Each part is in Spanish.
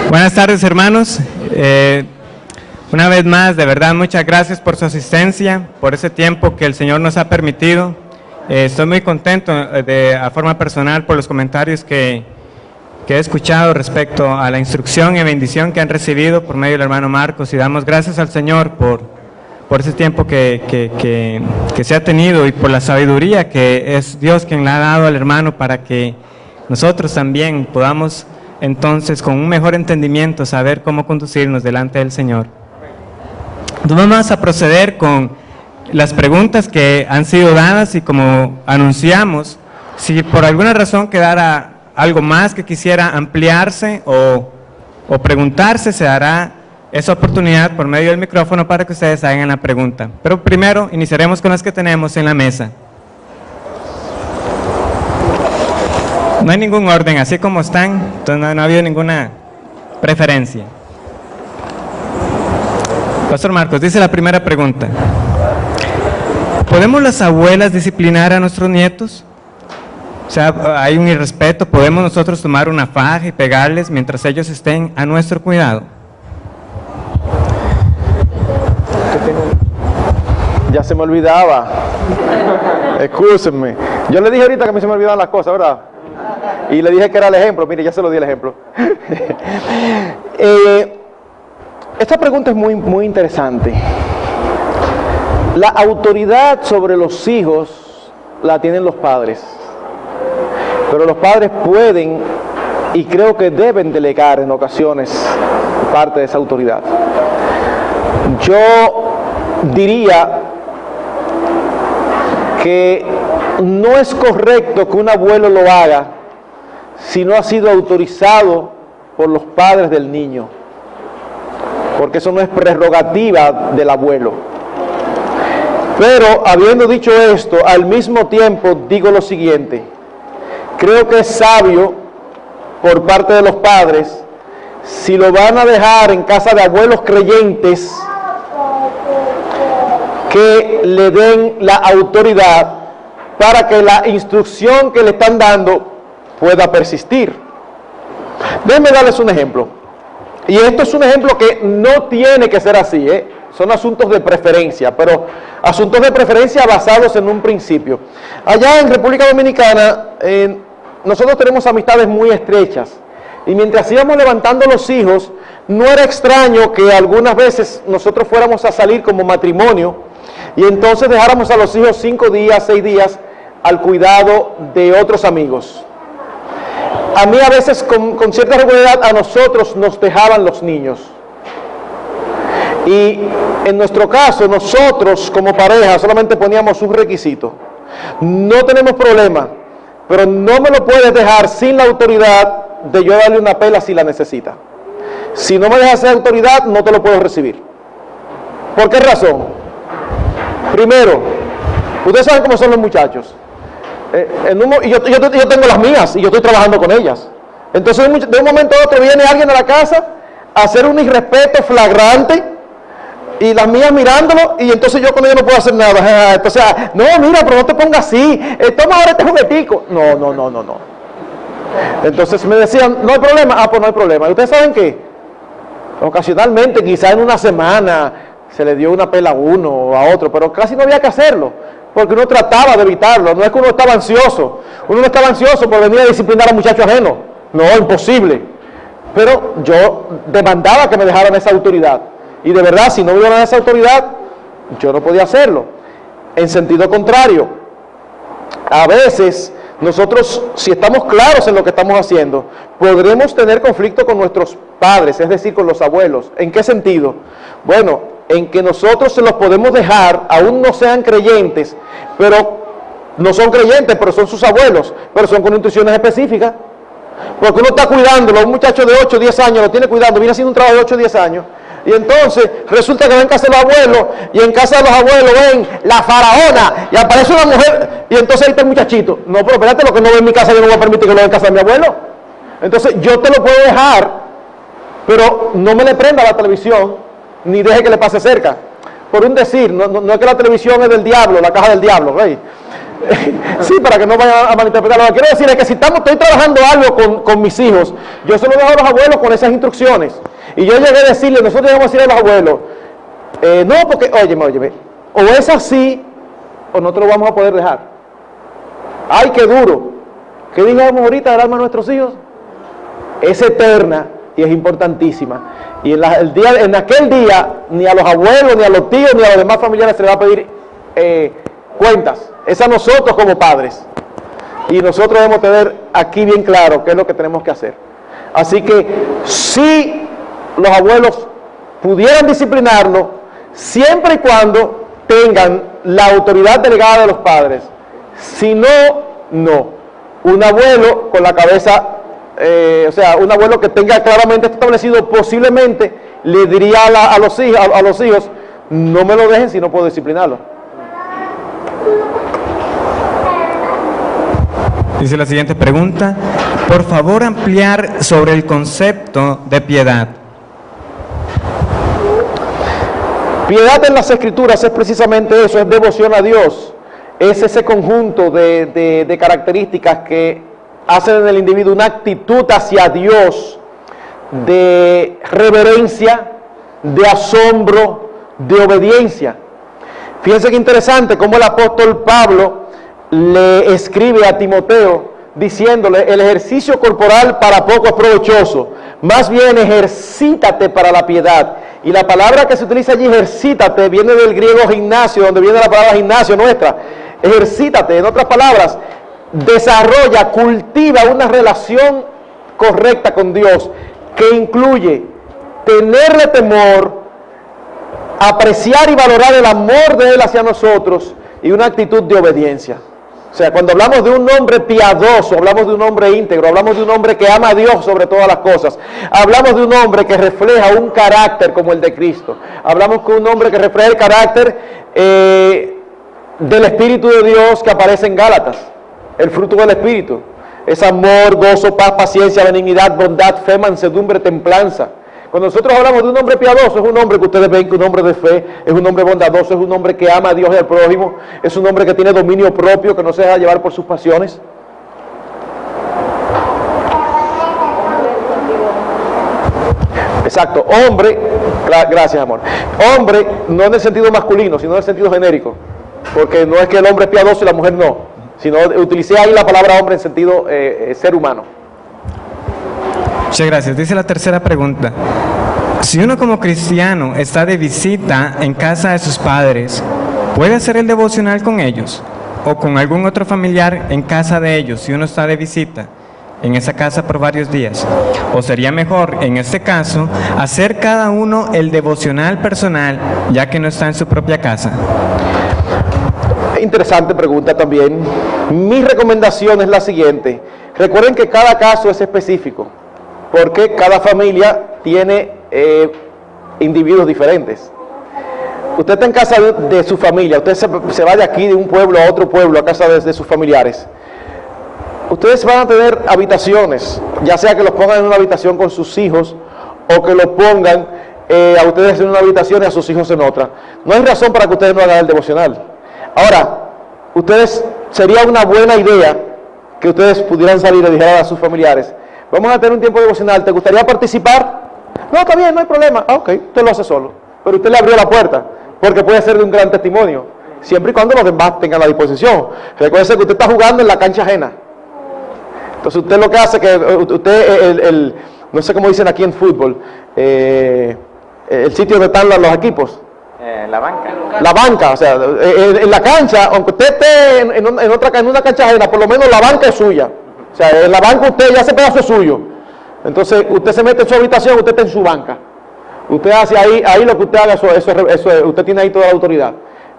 Buenas tardes, hermanos. Una vez más, de verdad, muchas gracias por su asistencia, por ese tiempo que el Señor nos ha permitido. Estoy muy contento a forma personal por los comentarios que he escuchado respecto a la instrucción y bendición que han recibido por medio del hermano Marcos, y damos gracias al Señor por ese tiempo que se ha tenido y por la sabiduría que es Dios quien le ha dado al hermano para que nosotros también podamos entonces con un mejor entendimiento saber cómo conducirnos delante del Señor. Nos vamos a proceder con las preguntas que han sido dadas, y como anunciamos, si por alguna razón quedara algo más que quisiera ampliarse o preguntarse, se dará esa oportunidad por medio del micrófono para que ustedes hagan la pregunta. Pero primero iniciaremos con las que tenemos en la mesa. No hay ningún orden, así como están, entonces no ha habido ninguna preferencia. Pastor Marcos, dice la primera pregunta: ¿podemos las abuelas disciplinar a nuestros nietos? O sea, hay un irrespeto, ¿podemos nosotros tomar una faja y pegarles mientras ellos estén a nuestro cuidado? Ya se me olvidaba. Excúsenme. Yo le dije ahorita que a mí se me olvidaban las cosas, ¿verdad? Y le dije que era el ejemplo. Mire, ya se lo di el ejemplo. Esta pregunta es muy interesante. La autoridad sobre los hijos la tienen los padres. Pero los padres pueden y creo que deben delegar en ocasiones parte de esa autoridad. Yo diría que no es correcto que un abuelo lo haga si no ha sido autorizado por los padres del niño, porque eso no es prerrogativa del abuelo. Pero habiendo dicho esto, al mismo tiempo digo lo siguiente: creo que es sabio por parte de los padres, si lo van a dejar en casa de abuelos creyentes, que le den la autoridad para que la instrucción que le están dando pueda persistir. Déjenme darles un ejemplo. Y esto es un ejemplo que no tiene que ser así, son asuntos de preferencia, pero asuntos de preferencia basados en un principio. Allá en República Dominicana, nosotros tenemos amistades muy estrechas, y mientras íbamos levantando los hijos, no era extraño que algunas veces nosotros fuéramos a salir como matrimonio, y entonces dejáramos a los hijos 5 días, 6 días, al cuidado de otros amigos. A mí a veces con cierta regularidad a nosotros nos dejaban los niños. Y en nuestro caso, nosotros como pareja solamente poníamos un requisito: no tenemos problema, pero no me lo puedes dejar sin la autoridad de yo darle una pela si la necesita. Si no me dejas esa autoridad, no te lo puedo recibir. ¿Por qué razón? Primero, ustedes saben cómo son los muchachos. Yo tengo las mías y yo estoy trabajando con ellas. Entonces de un momento a otro viene alguien a la casa a hacer un irrespeto flagrante y las mías mirándolo, y entonces yo con ellos no puedo hacer nada. Entonces, no, mira, pero no te pongas así, toma ahora este juguetico. No. Entonces me decían, no hay problema. Pues no hay problema. ¿Y ustedes saben qué? Ocasionalmente, quizá en una semana, se le dio una pela a uno o a otro, pero casi no había que hacerlo, porque uno trataba de evitarlo. No es que uno estaba ansioso, uno no estaba ansioso por venir a disciplinar a un muchacho ajeno, no, imposible. Pero yo demandaba que me dejaran esa autoridad, y de verdad, si no me dieran esa autoridad, yo no podía hacerlo. En sentido contrario, a veces nosotros, si estamos claros en lo que estamos haciendo, podremos tener conflicto con nuestros padres, es decir, con los abuelos. ¿En qué sentido? Bueno, en que nosotros se los podemos dejar, aún no sean creyentes, pero no son creyentes, pero son sus abuelos, pero son con instrucciones específicas. Porque uno está cuidándolo, un muchacho de 8 o 10 años lo tiene cuidando, viene haciendo un trabajo de 8 o 10 años, y entonces resulta que va en casa de los abuelos, y en casa de los abuelos ven la faraona, y aparece una mujer, y entonces ahí está el muchachito. No, pero espérate, lo que no ve en mi casa yo no voy a permitir que lo vea en casa de mi abuelo. Entonces yo te lo puedo dejar, pero no me le prenda la televisión, ni deje que le pase cerca. Por un decir, no es que la televisión es del diablo, la caja del diablo, ¿veis? Sí, para que no vayan a malinterpretar. Lo que quiero decir es que si estoy trabajando algo con mis hijos, yo se lo dejo a los abuelos con esas instrucciones. Y yo llegué a decirle, nosotros llegamos a decirle a los abuelos, no, porque, óyeme, o es así, o no te lo vamos a poder dejar. Ay, qué duro. ¿Qué digamos ahorita del alma de nuestros hijos? Es eterna y es importantísima. Y en aquel día, ni a los abuelos, ni a los tíos, ni a los demás familiares se les va a pedir cuentas. Es a nosotros como padres. Y nosotros debemos tener aquí bien claro qué es lo que tenemos que hacer. Así que si los abuelos pudieran disciplinarlo, siempre y cuando tengan la autoridad delegada de los padres. Si no, no. Un abuelo con la cabeza, un abuelo que tenga claramente establecido, posiblemente le diría a los hijos, no me lo dejen si no puedo disciplinarlo. Dice la siguiente pregunta, por favor ampliar sobre el concepto de piedad. Piedad en las Escrituras es precisamente eso, es devoción a Dios. Es ese conjunto de características que hacen en el individuo una actitud hacia Dios de reverencia, de asombro, de obediencia. Fíjense qué interesante cómo el apóstol Pablo le escribe a Timoteo diciéndole, el ejercicio corporal para poco es provechoso, más bien ejercítate para la piedad. Y la palabra que se utiliza allí, ejercítate, viene del griego gimnasio, donde viene la palabra gimnasio nuestra. Ejercítate, en otras palabras, desarrolla, cultiva una relación correcta con Dios, que incluye tenerle temor, apreciar y valorar el amor de Él hacia nosotros y una actitud de obediencia. O sea, cuando hablamos de un hombre piadoso, hablamos de un hombre íntegro, hablamos de un hombre que ama a Dios sobre todas las cosas, hablamos de un hombre que refleja un carácter como el de Cristo, hablamos de un hombre que refleja el carácter del Espíritu de Dios que aparece en Gálatas, el fruto del Espíritu, es amor, gozo, paz, paciencia, benignidad, bondad, fe, mansedumbre, templanza. Cuando nosotros hablamos de un hombre piadoso, es un hombre que ustedes ven que es un hombre de fe, es un hombre bondadoso, es un hombre que ama a Dios y al prójimo, es un hombre que tiene dominio propio, que no se deja llevar por sus pasiones. Exacto, hombre, gracias amor, hombre no en el sentido masculino, sino en el sentido genérico, porque no es que el hombre es piadoso y la mujer no, sino utilicé ahí la palabra hombre en sentido ser humano. Muchas gracias. Dice la tercera pregunta. Si uno como cristiano está de visita en casa de sus padres, ¿puede hacer el devocional con ellos? ¿O con algún otro familiar en casa de ellos si uno está de visita en esa casa por varios días? ¿O sería mejor, en este caso, hacer cada uno el devocional personal ya que no está en su propia casa? Interesante pregunta también. Mi recomendación es la siguiente. Recuerden que cada caso es específico, porque cada familia tiene individuos diferentes. Usted está en casa de su familia, usted se va de aquí, de un pueblo a otro pueblo, a casa de sus familiares. Ustedes van a tener habitaciones, ya sea que los pongan en una habitación con sus hijos, o que los pongan a ustedes en una habitación y a sus hijos en otra. No hay razón para que ustedes no hagan el devocional. Ahora, sería una buena idea que ustedes pudieran salir y dijeran a sus familiares, vamos a tener un tiempo devocional, ¿te gustaría participar? No, está bien, no hay problema. Ah, ok, usted lo hace solo. Pero usted le abrió la puerta, porque puede ser de un gran testimonio, siempre y cuando los demás tengan la disposición. Recuerde que usted está jugando en la cancha ajena. Entonces usted lo que hace es que usted, no sé cómo dicen aquí en fútbol, el sitio donde están los equipos. La banca. La banca, o sea, en la cancha, aunque usted esté en una cancha ajena, por lo menos la banca es suya. O sea, en la banca usted ya ese pedazo es suyo. Entonces, usted se mete en su habitación, usted está en su banca. Usted hace ahí lo que usted haga, eso, usted tiene ahí toda la autoridad.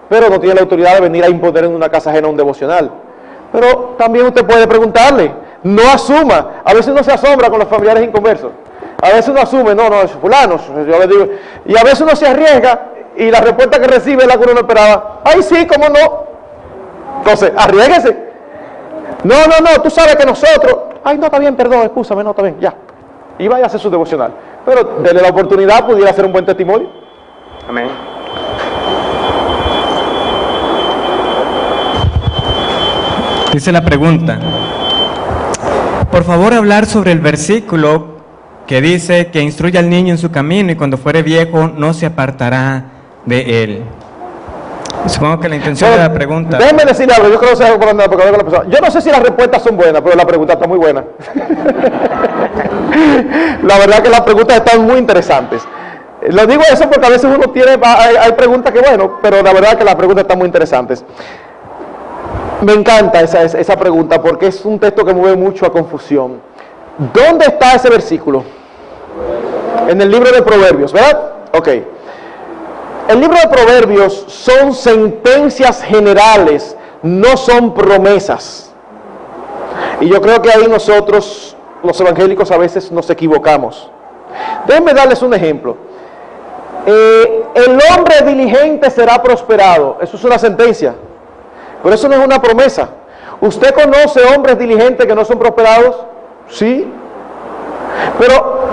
Pero no tiene la autoridad de venir a imponer en una casa ajena un devocional. Pero también usted puede preguntarle, no asuma. A veces uno se asombra con los familiares inconversos. A veces uno asume, no, es fulano, yo le digo. Y a veces uno se arriesga y la respuesta que recibe es la que uno no esperaba. Ay, sí, cómo no. Entonces, arriésguese. No, tú sabes que nosotros, ay, no, está bien, perdón, excúsame, no, está bien, ya. Y vaya a hacer su devocional. Pero denle la oportunidad, pudiera hacer un buen testimonio. Amén. Dice la pregunta: por favor, hablar sobre el versículo que dice que instruye al niño en su camino y cuando fuere viejo no se apartará de él. Supongo que la intención de la pregunta... Déjenme decir algo, yo creo que se porque la persona. Yo no sé si las respuestas son buenas, pero la pregunta está muy buena. La verdad que las preguntas están muy interesantes. Lo digo eso porque a veces uno tiene, hay preguntas que bueno, pero la verdad que las preguntas están muy interesantes. Me encanta esa pregunta porque es un texto que mueve mucho a confusión. ¿Dónde está ese versículo? En el libro de Proverbios, ¿verdad? Ok. El libro de Proverbios son sentencias generales, no son promesas. Y yo creo que ahí nosotros, los evangélicos, a veces nos equivocamos. Déjenme darles un ejemplo. El hombre diligente será prosperado. Eso es una sentencia, pero eso no es una promesa. ¿Usted conoce hombres diligentes que no son prosperados? Sí. Pero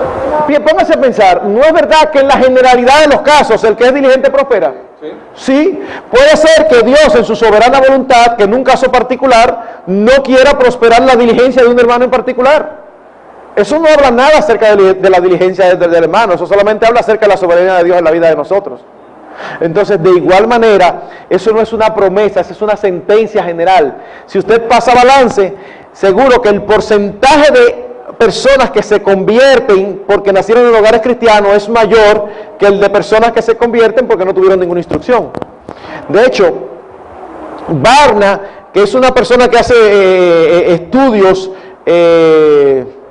póngase a pensar, ¿no es verdad que en la generalidad de los casos el que es diligente prospera? Sí. Puede ser que Dios en su soberana voluntad, que en un caso particular, no quiera prosperar la diligencia de un hermano en particular. Eso no habla nada acerca de la diligencia del hermano, eso solamente habla acerca de la soberanía de Dios en la vida de nosotros. Entonces, de igual manera, eso no es una promesa, eso es una sentencia general. Si usted pasa balance, seguro que el porcentaje de personas que se convierten porque nacieron en hogares cristianos es mayor que el de personas que se convierten porque no tuvieron ninguna instrucción. De hecho, Barna, que es una persona que hace estudios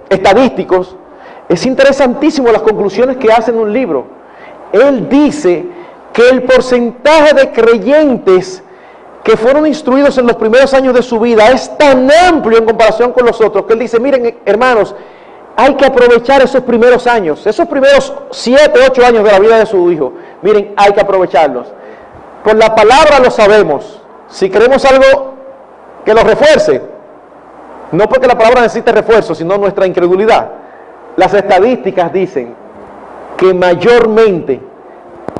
estadísticos, es interesantísimo las conclusiones que hace en un libro. Él dice que el porcentaje de creyentes que fueron instruidos en los primeros años de su vida es tan amplio en comparación con los otros, que él dice, miren hermanos, hay que aprovechar esos primeros años, esos primeros 7, 8 años de la vida de su hijo, miren, hay que aprovecharlos. Por la palabra lo sabemos, si queremos algo que lo refuerce, no porque la palabra necesite refuerzo, sino nuestra incredulidad. Las estadísticas dicen que mayormente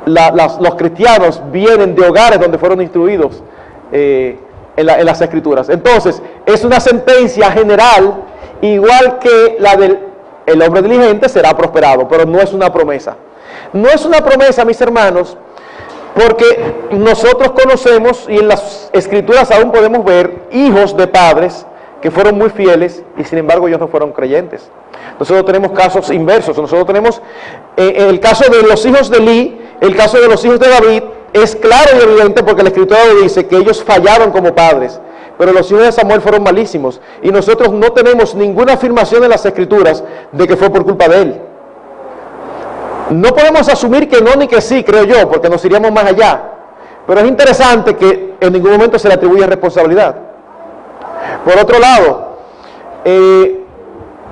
los cristianos vienen de hogares donde fueron instruidos en las Escrituras. Entonces, es una sentencia general, igual que la del el hombre diligente será prosperado, pero no es una promesa. No es una promesa, mis hermanos, porque nosotros conocemos, y en las Escrituras aún podemos ver, hijos de padres que fueron muy fieles y sin embargo ellos no fueron creyentes. Nosotros tenemos casos inversos. Nosotros tenemos el caso de los hijos de Elí, el caso de los hijos de David, es claro y evidente porque la Escritura dice que ellos fallaron como padres, pero los hijos de Samuel fueron malísimos, y nosotros no tenemos ninguna afirmación en las Escrituras de que fue por culpa de él. No podemos asumir que no ni que sí, creo yo, porque nos iríamos más allá, pero es interesante que en ningún momento se le atribuye responsabilidad. Por otro lado,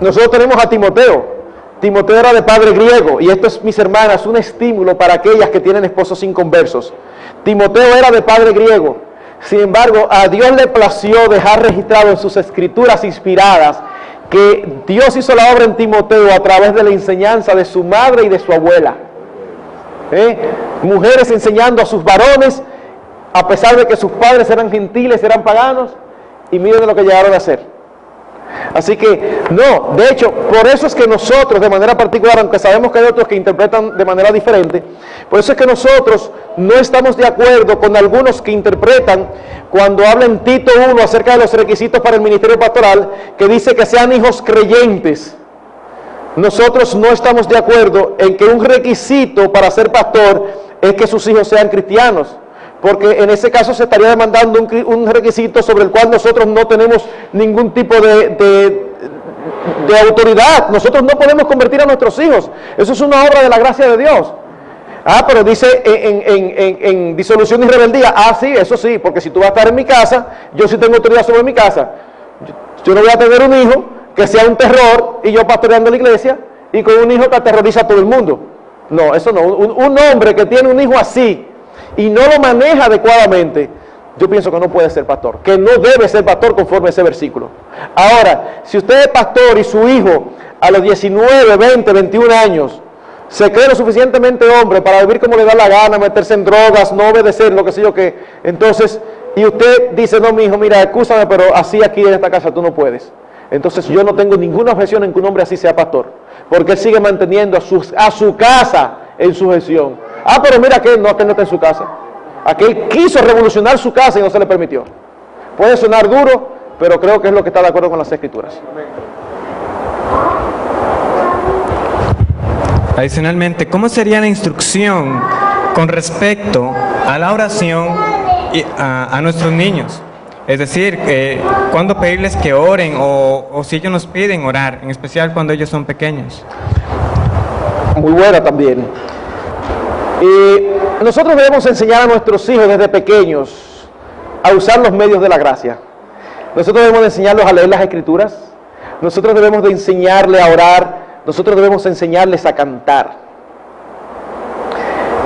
nosotros tenemos a Timoteo. Timoteo era de padre griego, y esto es, mis hermanas, un estímulo para aquellas que tienen esposos inconversos. Timoteo era de padre griego, sin embargo, a Dios le plació dejar registrado en sus escrituras inspiradas que Dios hizo la obra en Timoteo a través de la enseñanza de su madre y de su abuela. Mujeres enseñando a sus varones, a pesar de que sus padres eran gentiles, eran paganos, y miren lo que llegaron a hacer. Así que, no, de hecho, por eso es que nosotros, de manera particular, aunque sabemos que hay otros que interpretan de manera diferente, por eso es que nosotros no estamos de acuerdo con algunos que interpretan, cuando habla en Tito 1 acerca de los requisitos para el ministerio pastoral, que dice que sean hijos creyentes. Nosotros no estamos de acuerdo en que un requisito para ser pastor es que sus hijos sean cristianos, porque en ese caso se estaría demandando un requisito sobre el cual nosotros no tenemos ningún tipo de autoridad. Nosotros no podemos convertir a nuestros hijos. Eso es una obra de la gracia de Dios. Pero dice en disolución y rebeldía. Sí, eso sí, porque si tú vas a estar en mi casa, yo sí tengo autoridad sobre mi casa. Yo no voy a tener un hijo que sea un terror y yo pastoreando la iglesia y con un hijo que aterroriza a todo el mundo. No, eso no. Un hombre que tiene un hijo así y no lo maneja adecuadamente, yo pienso que no puede ser pastor, que no debe ser pastor conforme a ese versículo. Ahora, si usted es pastor y su hijo a los 19, 20, 21 años se cree lo suficientemente hombre para vivir como le da la gana, meterse en drogas, no obedecer, lo que sé yo qué, entonces y usted dice, no, mi hijo, mira, excúsame, pero así aquí en esta casa tú no puedes. Entonces yo no tengo ninguna objeción en que un hombre así sea pastor, porque él sigue manteniendo a su casa en sujeción. Ah, pero mira que no está en su casa. Aquel quiso revolucionar su casa y no se le permitió. Puede sonar duro, pero creo que es lo que está de acuerdo con las Escrituras. Adicionalmente, ¿cómo sería la instrucción con respecto a la oración y a nuestros niños? Es decir, ¿cuándo pedirles que oren o si ellos nos piden orar, en especial cuando ellos son pequeños? Muy buena también. Nosotros debemos enseñar a nuestros hijos desde pequeños a usar los medios de la gracia. Nosotros debemos enseñarlos a leer las Escrituras. Nosotros debemos de enseñarles a orar. Nosotros debemos enseñarles a cantar.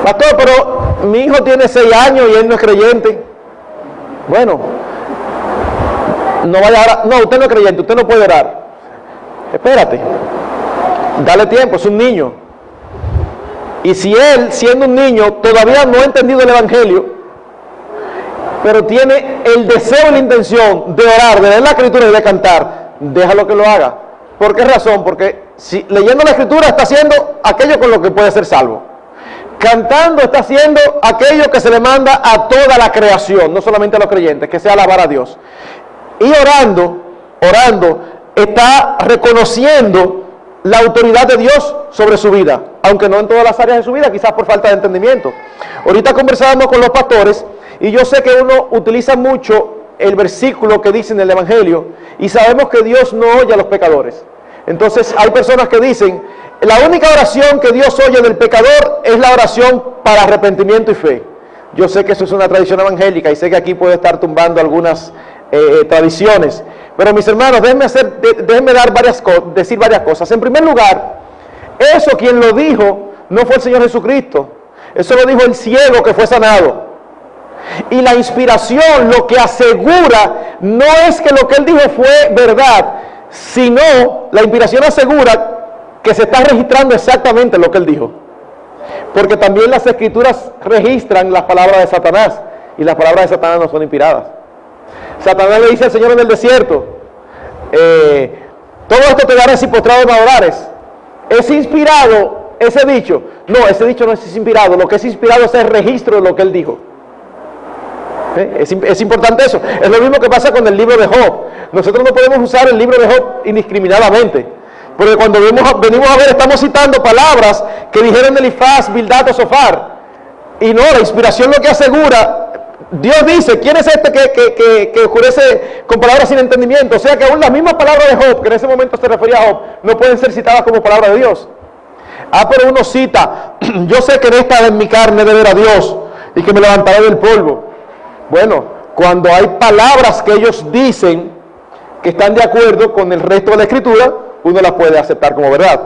Pastor, pero mi hijo tiene 6 años y él no es creyente. Bueno, no vaya a orar. No, usted no es creyente, usted no puede orar. Espérate, dale tiempo, es un niño. Y si él, siendo un niño, todavía no ha entendido el Evangelio, pero tiene el deseo y la intención de orar, de leer la Escritura y de cantar, déjalo que lo haga. ¿Por qué razón? Porque si leyendo la Escritura está haciendo aquello con lo que puede ser salvo. Cantando está haciendo aquello que se le manda a toda la creación, no solamente a los creyentes, que sea alabar a Dios. Y orando, está reconociendo la autoridad de Dios sobre su vida, aunque no en todas las áreas de su vida, quizás por falta de entendimiento. Ahorita conversábamos con los pastores y yo sé que uno utiliza mucho el versículo que dice en el Evangelio y sabemos que Dios no oye a los pecadores. Entonces hay personas que dicen, la única oración que Dios oye del pecador es la oración para arrepentimiento y fe. Yo sé que eso es una tradición evangélica y sé que aquí puede estar tumbando algunas tradiciones. Pero mis hermanos, déjenme decir varias cosas. En primer lugar, eso quien lo dijo no fue el Señor Jesucristo. Eso lo dijo el ciego que fue sanado. Y la inspiración lo que asegura no es que lo que él dijo fue verdad, sino la inspiración asegura que se está registrando exactamente lo que él dijo. Porque también las Escrituras registran las palabras de Satanás y las palabras de Satanás no son inspiradas. Satanás le dice al Señor en el desierto, todo esto te daré si postrado me adorares. ¿Es inspirado ese dicho? No, ese dicho no es inspirado. Lo que es inspirado es el registro de lo que él dijo. Es importante eso. Es lo mismo que pasa con el libro de Job. Nosotros no podemos usar el libro de Job indiscriminadamente, porque cuando venimos a ver, estamos citando palabras que dijeron Elifaz, Bildad o Sofar. Y no, la inspiración lo que asegura, Dios dice, ¿quién es este que oscurece con palabras sin entendimiento? O sea que aún las mismas palabras de Job, que en ese momento se refería a Job, no pueden ser citadas como palabras de Dios. Ah, pero uno cita, yo sé que en esta de mi carne de ver a Dios y que me levantaré del polvo. Bueno, cuando hay palabras que ellos dicen que están de acuerdo con el resto de la Escritura, uno las puede aceptar como verdad,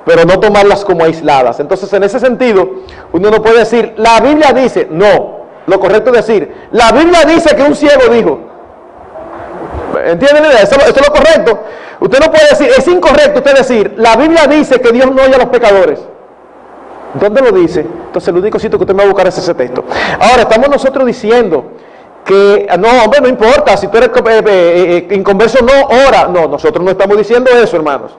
pero no tomarlas como aisladas. Entonces, en ese sentido, uno no puede decir, la Biblia dice, no, lo correcto es decir, la Biblia dice que un ciego dijo. ¿Entienden? Eso es lo correcto. Usted no puede decir, es incorrecto usted decir, la Biblia dice que Dios no oye a los pecadores. ¿Dónde lo dice? Entonces el único sitio que usted me va a buscar es ese texto. Ahora, estamos nosotros diciendo que, no, hombre, no importa, si tú eres inconverso, no ora. No, nosotros no estamos diciendo eso, hermanos.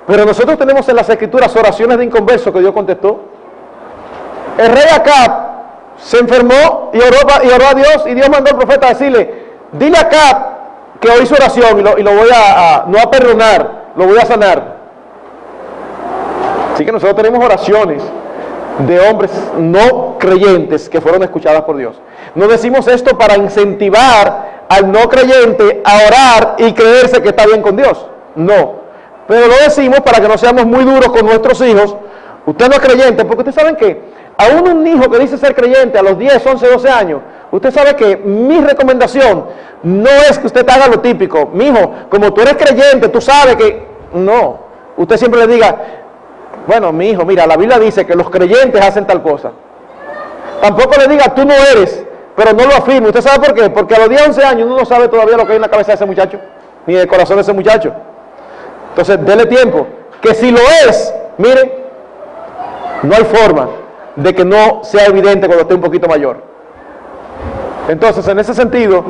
Pero nosotros tenemos en las Escrituras oraciones de inconverso que Dios contestó. El rey Acab se enfermó y oró a Dios, y Dios mandó al profeta a decirle, dile a Acab que oí su oración y lo voy no a perdonar, lo voy a sanar. Así que nosotros tenemos oraciones de hombres no creyentes que fueron escuchadas por Dios. No decimos esto para incentivar al no creyente a orar y creerse que está bien con Dios. No. Pero lo decimos para que no seamos muy duros con nuestros hijos. Usted no es creyente, porque ustedes saben que aún un hijo que dice ser creyente a los 10, 11, 12 años, usted sabe que mi recomendación no es que usted haga lo típico. Mi hijo, como tú eres creyente, tú sabes que... No. Usted siempre le diga, bueno, mi hijo, mira, la Biblia dice que los creyentes hacen tal cosa. Tampoco le diga, tú no eres, pero no lo afirme. ¿Usted sabe por qué? Porque a los 10, 11 años uno no sabe todavía lo que hay en la cabeza de ese muchacho, ni en el corazón de ese muchacho. Entonces, dele tiempo. Que si lo es, mire, no hay forma de que no sea evidente cuando esté un poquito mayor. Entonces, en ese sentido,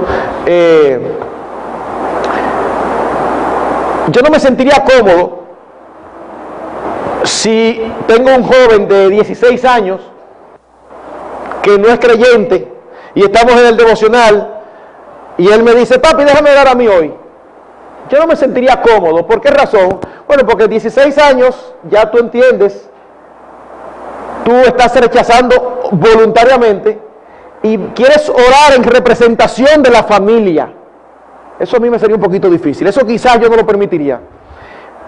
yo no me sentiría cómodo si tengo un joven de 16 años que no es creyente y estamos en el devocional y él me dice, papi, déjame orar a mí hoy. Yo no me sentiría cómodo. ¿Por qué razón? Bueno, porque 16 años, ya tú entiendes, tú estás rechazando voluntariamente y quieres orar en representación de la familia. Eso a mí me sería un poquito difícil. Eso quizás yo no lo permitiría.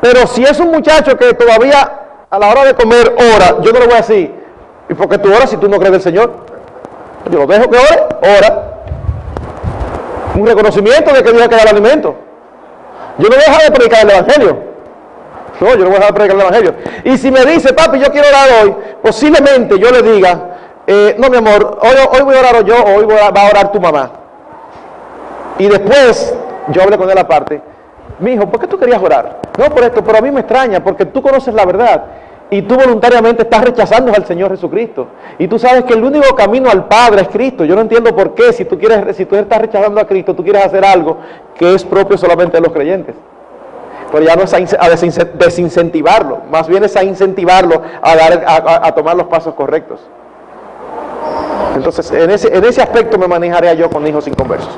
Pero si es un muchacho que todavía a la hora de comer ora, yo no le voy a decir, ¿y por qué tú oras si tú no crees del Señor? Yo lo dejo que ore, ora. Un reconocimiento de que Dios hay que dar alimento. Yo no voy a dejar de predicar el Evangelio. No, yo no voy a dejar de predicar el Evangelio. Y si me dice, papi, yo quiero orar hoy, posiblemente yo le diga, no, mi amor, hoy voy a orar yo, o hoy va a orar tu mamá. Y después, yo hablé con él aparte, mi hijo, ¿por qué tú querías orar? No por esto, pero a mí me extraña, porque tú conoces la verdad. Y tú voluntariamente estás rechazando al Señor Jesucristo. Y tú sabes que el único camino al Padre es Cristo. Yo no entiendo por qué, si tú estás rechazando a Cristo, tú quieres hacer algo que es propio solamente de los creyentes. Pero ya no es a desincentivarlo, más bien es a incentivarlo a tomar los pasos correctos. Entonces, en ese aspecto me manejaría yo con hijos inconversos.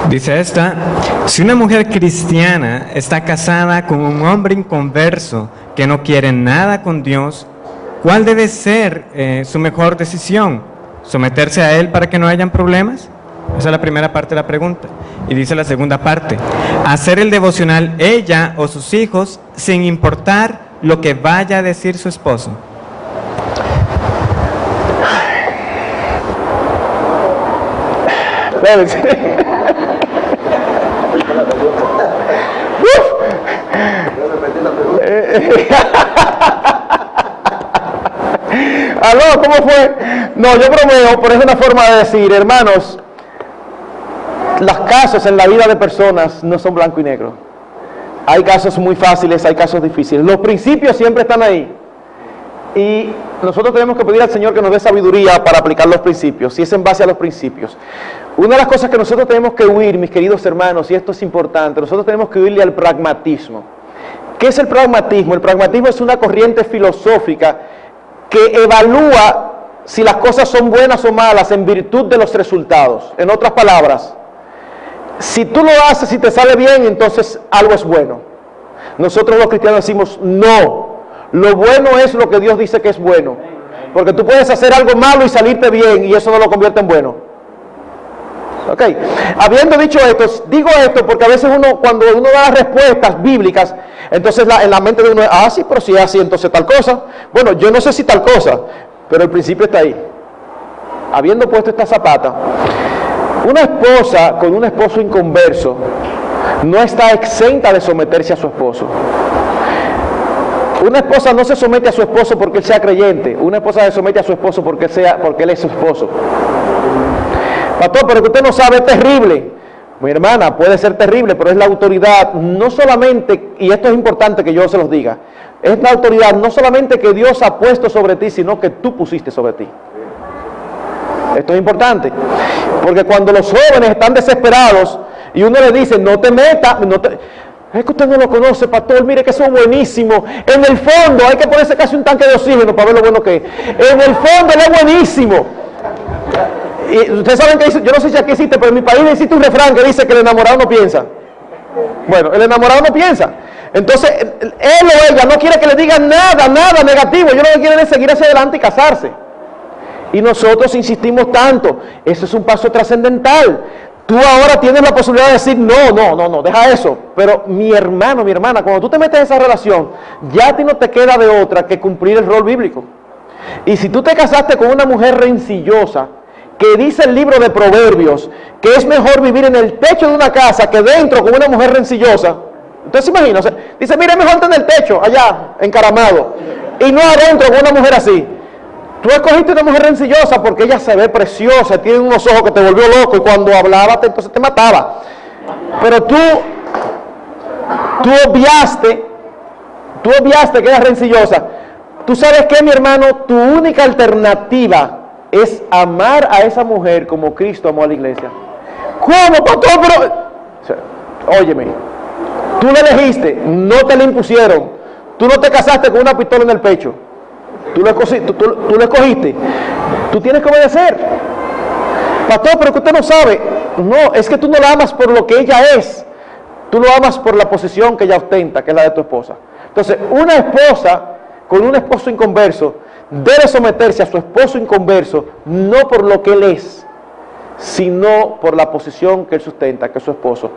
Dice esta, si una mujer cristiana está casada con un hombre inconverso que no quiere nada con Dios, ¿cuál debe ser su mejor decisión? ¿Someterse a él para que no hayan problemas? Esa es la primera parte de la pregunta. Y dice la segunda parte, hacer el devocional ella o sus hijos sin importar lo que vaya a decir su esposo. Aló, ¿cómo fue? No, yo bromeo, pero es una forma de decir, hermanos, los casos en la vida de personas no son blanco y negro. Hay casos muy fáciles, hay casos difíciles. Los principios siempre están ahí. Y nosotros tenemos que pedir al Señor que nos dé sabiduría para aplicar los principios, si es en base a los principios. Una de las cosas que nosotros tenemos que huir, mis queridos hermanos, y esto es importante, nosotros tenemos que huirle al pragmatismo. ¿Qué es el pragmatismo? El pragmatismo es una corriente filosófica que evalúa si las cosas son buenas o malas en virtud de los resultados. En otras palabras, si tú lo haces y te sale bien, entonces algo es bueno. Nosotros los cristianos decimos no. Lo bueno es lo que Dios dice que es bueno. Porque tú puedes hacer algo malo y salirte bien y eso no lo convierte en bueno. Ok. Habiendo dicho esto, digo esto porque a veces cuando uno da respuestas bíblicas, entonces en la mente de uno es, sí, pero si es así, entonces tal cosa. Bueno, yo no sé si tal cosa, pero el principio está ahí. Habiendo puesto esta zapata, una esposa con un esposo inconverso no está exenta de someterse a su esposo. Una esposa no se somete a su esposo porque él sea creyente. Una esposa se somete a su esposo porque él es su esposo. Pastor, pero que usted no sabe, es terrible. Mi hermana, puede ser terrible, pero es la autoridad, no solamente, y esto es importante que yo se los diga, es la autoridad no solamente que Dios ha puesto sobre ti, sino que tú pusiste sobre ti. Esto es importante, porque cuando los jóvenes están desesperados y uno les dice, no te metas, es que usted no lo conoce, pastor, mire que eso es buenísimo. En el fondo hay que ponerse casi un tanque de oxígeno para ver lo bueno que es. En el fondo es buenísimo. Y ustedes saben que yo no sé si aquí existe, pero en mi país existe un refrán que dice que el enamorado no piensa. Bueno, el enamorado no piensa. Entonces, él o ella no quiere que le digan nada negativo. Ellos lo que quieren es seguir hacia adelante y casarse. Y nosotros insistimos tanto. Eso es un paso trascendental. Tú ahora tienes la posibilidad de decir, no, deja eso. Pero mi hermano, mi hermana, cuando tú te metes en esa relación, ya a ti no te queda de otra que cumplir el rol bíblico. Y si tú te casaste con una mujer rencillosa, que dice el libro de Proverbios, que es mejor vivir en el techo de una casa que dentro con una mujer rencillosa. Usted se imagina, o sea, dice, mira, es mejor estar en el techo, allá, encaramado, y no adentro con una mujer así. Tú escogiste una mujer rencillosa porque ella se ve preciosa, tiene unos ojos que te volvió loco y cuando hablaba entonces te mataba. Pero tú obviaste que era rencillosa ¿Tú sabes qué, mi hermano? Tu única alternativa es amar a esa mujer como Cristo amó a la iglesia. ¿Cómo, pastor? Pero, o sea, óyeme, tú la elegiste, no te la impusieron. Tú no te casaste con una pistola en el pecho. Tú lo escogiste. Tú tienes que obedecer. Pastor, pero que usted no sabe. No, es que tú no la amas por lo que ella es. Tú lo amas por la posición que ella ostenta, que es la de tu esposa. Entonces, una esposa con un esposo inconverso debe someterse a su esposo inconverso, no por lo que él es, sino por la posición que él sustenta, que es su esposo.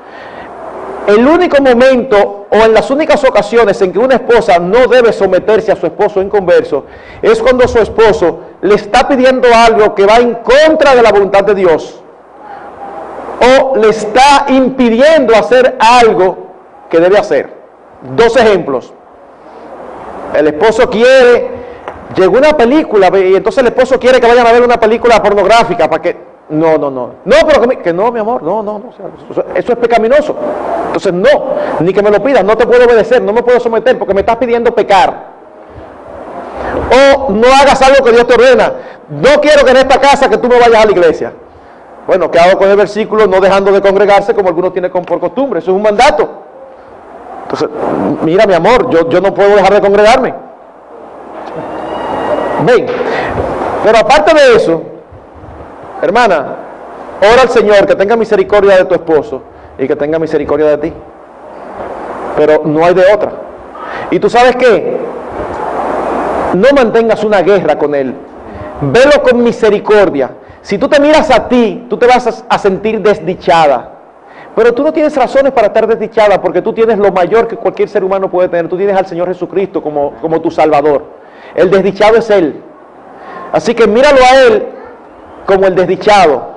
El único momento o en las únicas ocasiones en que una esposa no debe someterse a su esposo inconverso es cuando su esposo le está pidiendo algo que va en contra de la voluntad de Dios o le está impidiendo hacer algo que debe hacer. Dos ejemplos. El esposo llegó una película y entonces el esposo quiere que vayan a ver una película pornográfica para que... No, pero que no, mi amor, no, eso es pecaminoso. Entonces no, ni que me lo pidas, no te puedo obedecer, no me puedo someter porque me estás pidiendo pecar. O no hagas algo que Dios te ordena. No quiero que en esta casa que tú me vayas a la iglesia. Bueno, ¿qué hago con el versículo? No dejando de congregarse como algunos tienen por costumbre, eso es un mandato. Entonces, mira mi amor, yo no puedo dejar de congregarme. Ven, pero aparte de eso, hermana, ora al Señor que tenga misericordia de tu esposo y que tenga misericordia de ti. Pero no hay de otra. Y tú sabes qué, no mantengas una guerra con él. Velo con misericordia. Si tú te miras a ti, tú te vas a sentir desdichada. Pero tú no tienes razones para estar desdichada porque tú tienes lo mayor que cualquier ser humano puede tener. Tú tienes al Señor Jesucristo como tu Salvador. El desdichado es Él. Así que míralo a Él como el desdichado.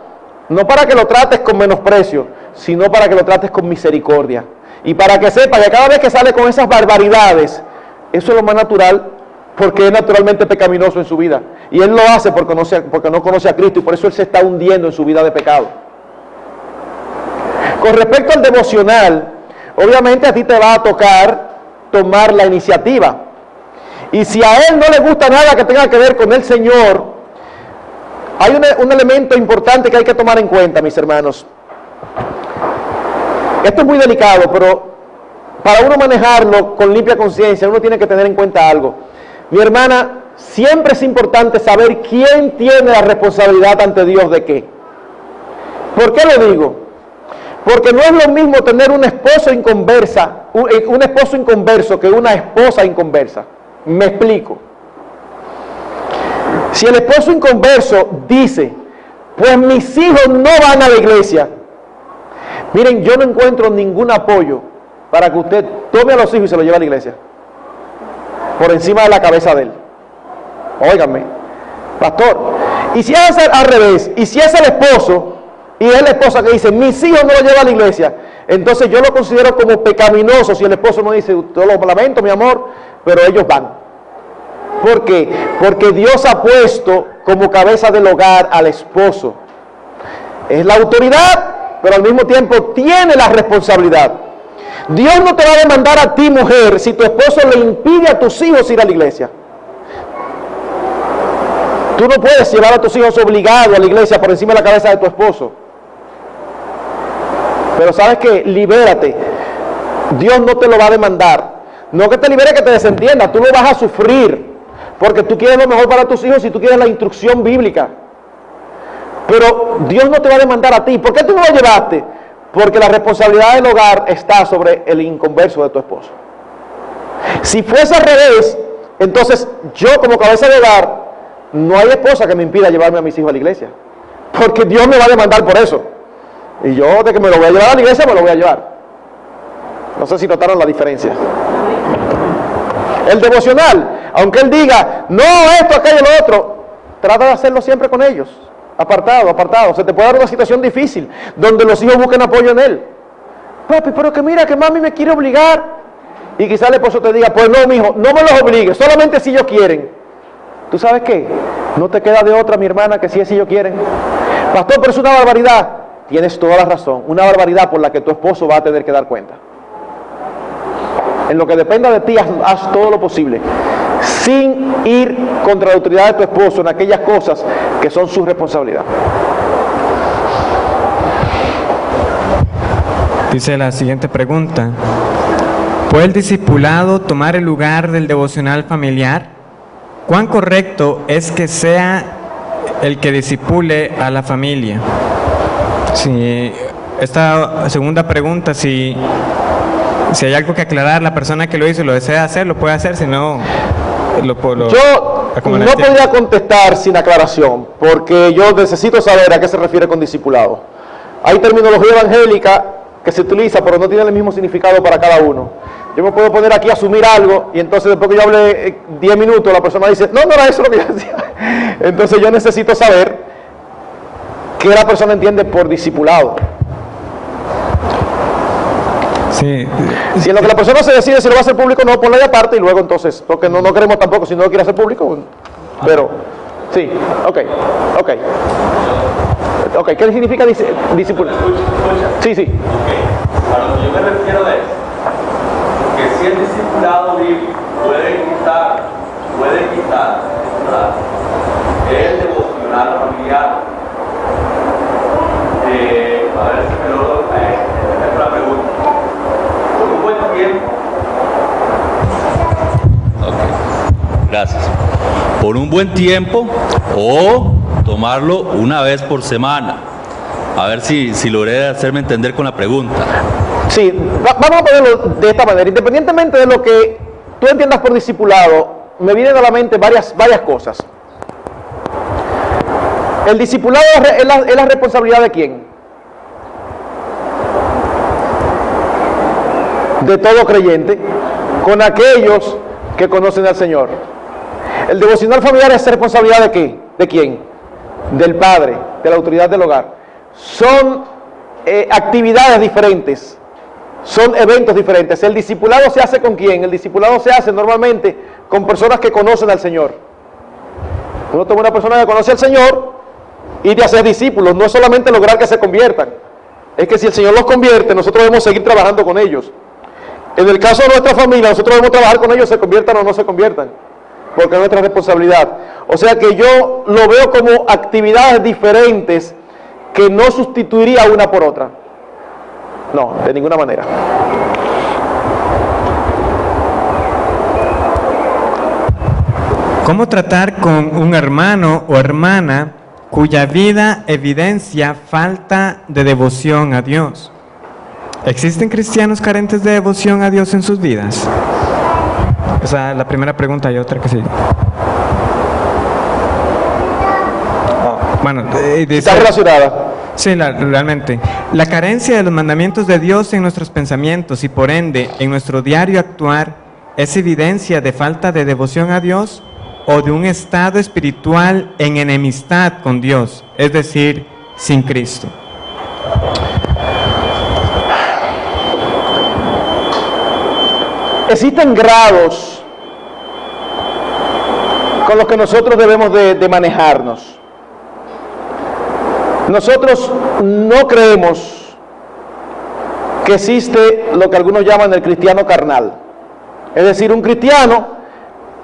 No para que lo trates con menosprecio, sino para que lo trates con misericordia. Y para que sepa que cada vez que sale con esas barbaridades, eso es lo más natural, porque es naturalmente pecaminoso en su vida. Y él lo hace porque no conoce a Cristo y por eso él se está hundiendo en su vida de pecado. Con respecto al devocional, obviamente a ti te va a tocar tomar la iniciativa. Y si a él no le gusta nada que tenga que ver con el Señor, hay un elemento importante que hay que tomar en cuenta, mis hermanos. Esto es muy delicado, pero para uno manejarlo con limpia conciencia, uno tiene que tener en cuenta algo. Mi hermana, siempre es importante saber quién tiene la responsabilidad ante Dios de qué. ¿Por qué lo digo? Porque no es lo mismo tener un esposo inconverso que una esposa inconversa. Me explico. Si el esposo inconverso dice, pues mis hijos no van a la iglesia, miren, yo no encuentro ningún apoyo para que usted tome a los hijos y se los lleve a la iglesia por encima de la cabeza de él. Óiganme, pastor, y si es al revés, y si es el esposo y es la esposa que dice, mis hijos no los llevan a la iglesia, entonces yo lo considero como pecaminoso si el esposo no dice, te lo lamento mi amor, pero ellos van. ¿Por qué? Porque Dios ha puesto como cabeza del hogar al esposo. Es la autoridad, pero al mismo tiempo tiene la responsabilidad. Dios no te va a demandar a ti, mujer, si tu esposo le impide a tus hijos ir a la iglesia. Tú no puedes llevar a tus hijos obligados a la iglesia por encima de la cabeza de tu esposo. Pero ¿sabes qué? Libérate. Dios no te lo va a demandar. No que te libere, que te desentienda. Tú lo vas a sufrir. Porque tú quieres lo mejor para tus hijos y tú quieres la instrucción bíblica. Pero Dios no te va a demandar a ti. ¿Por qué tú no lo llevaste? Porque la responsabilidad del hogar está sobre el inconverso de tu esposo. Si fuese al revés, entonces yo como cabeza de hogar, no hay esposa que me impida llevarme a mis hijos a la iglesia. Porque Dios me va a demandar por eso. Y yo de que me lo voy a llevar a la iglesia, me lo voy a llevar. No sé si notaron la diferencia. El devocional, aunque él diga, no, esto, aquello, lo otro, trata de hacerlo siempre con ellos. Apartado. Se te puede dar una situación difícil, donde los hijos busquen apoyo en él. Papi, pero que mira, que mami me quiere obligar. Y quizás el esposo te diga, pues no, mijo, no me los obligues, solamente si ellos quieren. ¿Tú sabes qué? No te queda de otra, mi hermana, que si ellos quieren. Pastor, pero es una barbaridad. Tienes toda la razón, una barbaridad por la que tu esposo va a tener que dar cuenta. En lo que dependa de ti, haz todo lo posible sin ir contra la autoridad de tu esposo en aquellas cosas que son su responsabilidad. Dice la siguiente pregunta: ¿puede el discipulado tomar el lugar del devocional familiar? ¿Cuán correcto es que sea el que discipule a la familia? Sí, esta segunda pregunta, si hay algo que aclarar, la persona que lo hizo lo desea hacer, lo puede hacer, si no... Yo no podría contestar sin aclaración, porque yo necesito saber a qué se refiere con discipulado. Hay terminología evangélica que se utiliza, pero no tiene el mismo significado para cada uno. Yo me puedo poner aquí a asumir algo, y entonces después que yo hable 10 minutos, la persona dice, no era eso lo que yo decía. Entonces yo necesito saber qué la persona entiende por discipulado. Sí. Si en lo que la persona se decide si lo va a hacer público, no, ponlo de aparte y luego entonces, porque no queremos tampoco, si no lo quiere hacer público, pero, sí, ok, ¿qué significa disciplina? Sí. Okay. A lo que yo me refiero es que si el discipulado bíblico puede quitar, ¿verdad?, el devocional familiar. A ver si me lo es la pregunta. Por un buen tiempo. Ok, gracias. Por un buen tiempo o tomarlo una vez por semana. A ver si logré hacerme entender con la pregunta. Sí, vamos a ponerlo de esta manera. Independientemente de lo que tú entiendas por discipulado, me vienen a la mente varias cosas. El discipulado es la responsabilidad de quién? De todo creyente, con aquellos que conocen al Señor. El devocional familiar es responsabilidad de qué? ¿De quién? Del padre, de la autoridad del hogar. Son actividades diferentes, son eventos diferentes. El discipulado se hace con quién? El discipulado se hace normalmente con personas que conocen al Señor. Uno toma una persona que conoce al Señor y de hacer discípulos, no es solamente lograr que se conviertan, es que si el Señor los convierte, nosotros debemos seguir trabajando con ellos. En el caso de nuestra familia, nosotros debemos trabajar con ellos, se conviertan o no se conviertan, porque es nuestra responsabilidad. O sea que yo lo veo como actividades diferentes que no sustituiría una por otra. No, de ninguna manera. ¿Cómo tratar con un hermano o hermana cuya vida evidencia falta de devoción a Dios? ¿Existen cristianos carentes de devoción a Dios en sus vidas? Esa es la primera pregunta y otra que sigue. Bueno, ¿está relacionada? Sí, realmente. La carencia de los mandamientos de Dios en nuestros pensamientos y por ende en nuestro diario actuar es evidencia de falta de devoción a Dios o de un estado espiritual en enemistad con Dios, es decir, sin Cristo. Existen grados con los que nosotros debemos de manejarnos. Nosotros no creemos que existe lo que algunos llaman el cristiano carnal. Es decir, un cristiano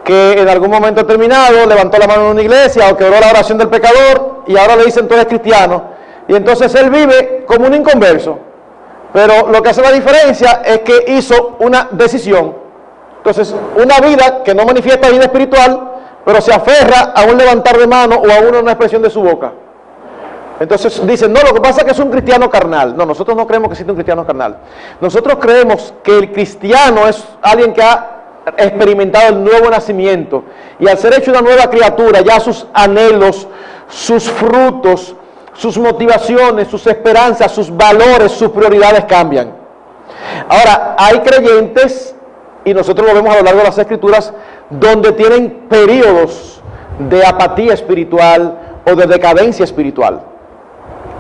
que en algún momento determinado levantó la mano en una iglesia o quebró la oración del pecador y ahora le dicen tú eres cristiano. Y entonces él vive como un inconverso. Pero lo que hace la diferencia es que hizo una decisión. Entonces, una vida que no manifiesta vida espiritual, pero se aferra a un levantar de mano o a una expresión de su boca. Entonces dicen, no, lo que pasa es que es un cristiano carnal. No, nosotros no creemos que existe un cristiano carnal. Nosotros creemos que el cristiano es alguien que ha experimentado el nuevo nacimiento. Y al ser hecho una nueva criatura, ya sus anhelos, sus frutos, sus motivaciones, sus esperanzas, sus valores, sus prioridades cambian. Ahora, hay creyentes, y nosotros lo vemos a lo largo de las Escrituras, donde tienen periodos de apatía espiritual o de decadencia espiritual.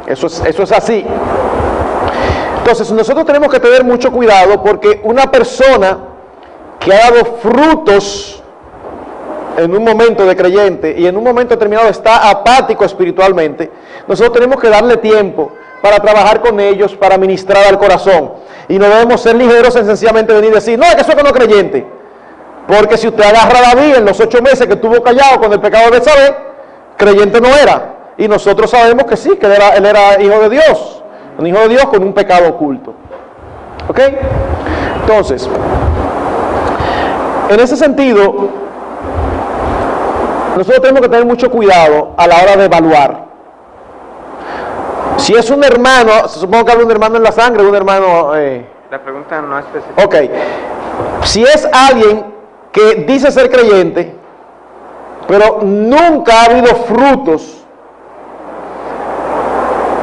Eso es así. Entonces, nosotros tenemos que tener mucho cuidado porque una persona que ha dado frutos en un momento de creyente y en un momento determinado está apático espiritualmente, nosotros tenemos que darle tiempo para trabajar con ellos, para ministrar al corazón. Y no debemos ser ligeros en sencillamente venir y decir, no, es que eso es que no es creyente. Porque si usted agarra a David en los 8 meses que estuvo callado con el pecado de Betsabé, creyente no era. Y nosotros sabemos que sí, que él era hijo de Dios. Un hijo de Dios con un pecado oculto. ¿Ok? Entonces, en ese sentido, nosotros tenemos que tener mucho cuidado a la hora de evaluar. Si es un hermano, supongo que habla un hermano en la sangre, un hermano... La pregunta no es específica. Ok. Si es alguien que dice ser creyente, pero nunca ha habido frutos,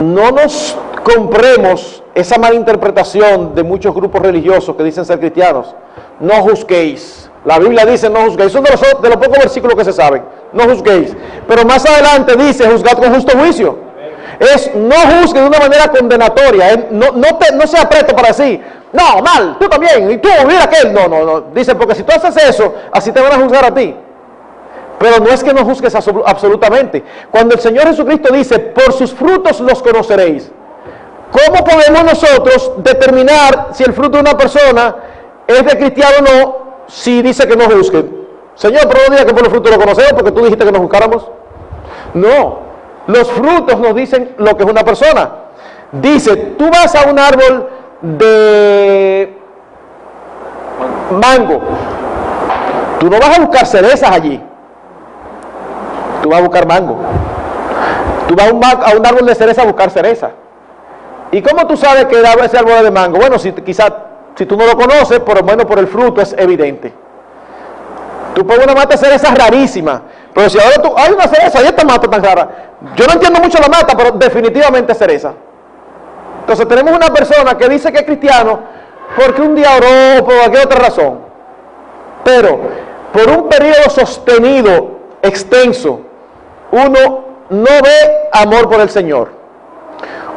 no nos compremos esa mala interpretación de muchos grupos religiosos que dicen ser cristianos. No juzguéis. La Biblia dice no juzguéis. Son de los pocos versículos que se saben. No juzguéis. Pero más adelante dice juzgad con justo juicio. Es no juzgue de una manera condenatoria. No sea presto para decir, no, mal, tú también, y tú, mira aquel. No. Dice, porque si tú haces eso, así te van a juzgar a ti. Pero no es que no juzgues absolutamente. Cuando el Señor Jesucristo dice, por sus frutos los conoceréis. ¿Cómo podemos nosotros determinar si el fruto de una persona es de cristiano o no, si dice que no juzguen? Señor, pero no diga que por los frutos lo conocemos porque tú dijiste que nos juzgáramos. No, los frutos nos dicen lo que es una persona. Dice, tú vas a un árbol de mango, tú no vas a buscar cerezas allí, tú vas a buscar mango. Tú vas a un árbol de cereza a buscar cereza. ¿Y cómo tú sabes que ese árbol es de mango? Bueno, quizás si tú no lo conoces, por lo menos por el fruto es evidente. Tú pones una mata de cereza rarísima, pero si ahora tú, hay una cereza y esta mata tan rara, yo no entiendo mucho la mata, pero definitivamente es cereza. Entonces tenemos una persona que dice que es cristiano porque un día oró por cualquier otra razón, pero por un periodo sostenido, extenso, uno no ve amor por el Señor.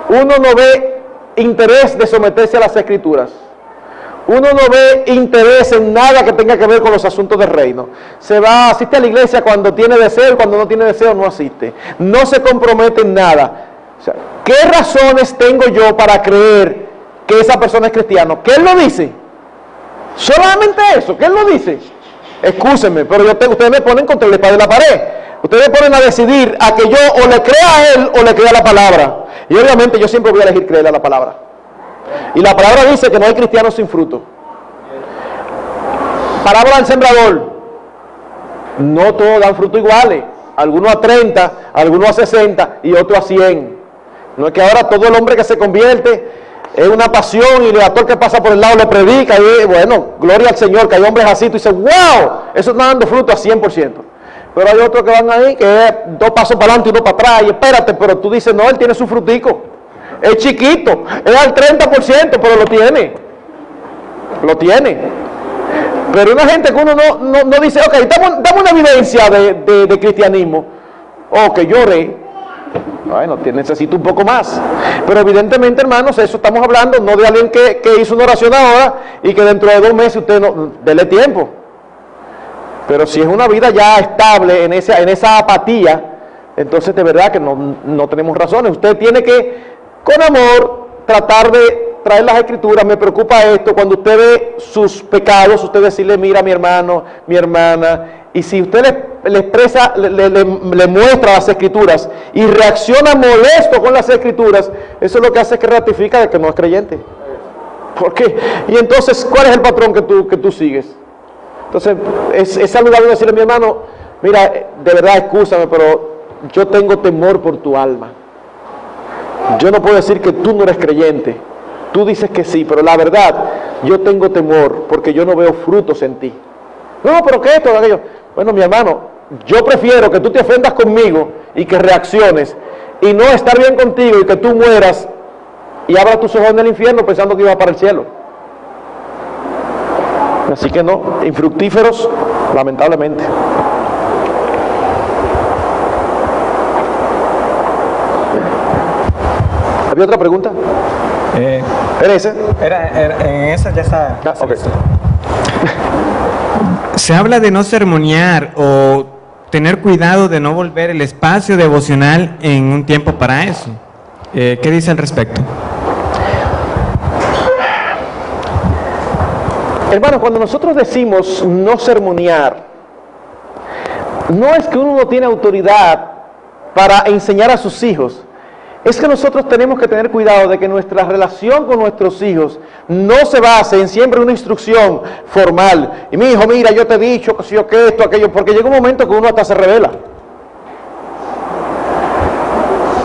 Uno no ve interés de someterse a las Escrituras. Uno no ve interés en nada que tenga que ver con los asuntos del reino. Asiste a la iglesia cuando tiene deseo y cuando no tiene deseo no asiste. No se compromete en nada. O sea, ¿qué razones tengo yo para creer que esa persona es cristiano? ¿Que él lo dice? Solamente eso, que él lo dice. Excúsenme, pero ustedes me ponen contra la espada y la pared. Ustedes me ponen a decidir a que yo o le crea a él o le crea la palabra. Y obviamente yo siempre voy a elegir creerle a la palabra. Y la palabra dice que no hay cristianos sin fruto. Parábola del sembrador. No todos dan fruto iguales. Algunos a 30, algunos a 60 y otros a 100. No es que ahora todo el hombre que se convierte es una pasión y a todo el que pasa por el lado le predica. Y bueno, gloria al Señor, que hay hombres así. Tú dices, wow, eso está dando fruto a 100%. Pero hay otros que van ahí, que es 2 pasos para adelante y 1 para atrás, y espérate, pero tú dices, no, él tiene su frutico, es chiquito, es al 30%, pero lo tiene, pero una gente que uno no dice, ok, dame una evidencia de cristianismo, que lloré, bueno, necesito un poco más, pero evidentemente, hermanos, eso estamos hablando, no de alguien que hizo una oración ahora, y que dentro de 2 meses usted no, dele tiempo. Pero si es una vida ya estable en esa apatía, entonces de verdad que no tenemos razones. Usted tiene que, con amor, tratar de traer las Escrituras. Me preocupa esto. Cuando usted ve sus pecados, usted decirle, mira mi hermano, mi hermana. Y si usted le expresa, le muestra las Escrituras y reacciona molesto con las Escrituras, eso es lo que hace que ratifica de que no es creyente. ¿Por qué? Y entonces, ¿cuál es el patrón que tú sigues? Entonces, es saludable decirle a mi hermano, mira, de verdad, excúsame, pero yo tengo temor por tu alma. Yo no puedo decir que tú no eres creyente. Tú dices que sí, pero la verdad, yo tengo temor porque yo no veo frutos en ti. No, pero ¿qué es esto? Aquello? Bueno, mi hermano, yo prefiero que tú te ofendas conmigo y que reacciones y no estar bien contigo y que tú mueras y abras tus ojos en el infierno pensando que ibas para el cielo. Así que no, infructíferos, lamentablemente. ¿Había otra pregunta? ¿Era ese? En esa ya está. Okay. Se habla de no sermonear o tener cuidado de no volver el espacio devocional en un tiempo para eso. ¿Qué dice al respecto? Hermanos, cuando nosotros decimos no sermonear, no es que uno no tiene autoridad para enseñar a sus hijos, es que nosotros tenemos que tener cuidado de que nuestra relación con nuestros hijos no se base en siempre una instrucción formal. Y mi hijo, mira, yo te he dicho que si yo que esto, aquello, porque llega un momento que uno hasta se revela.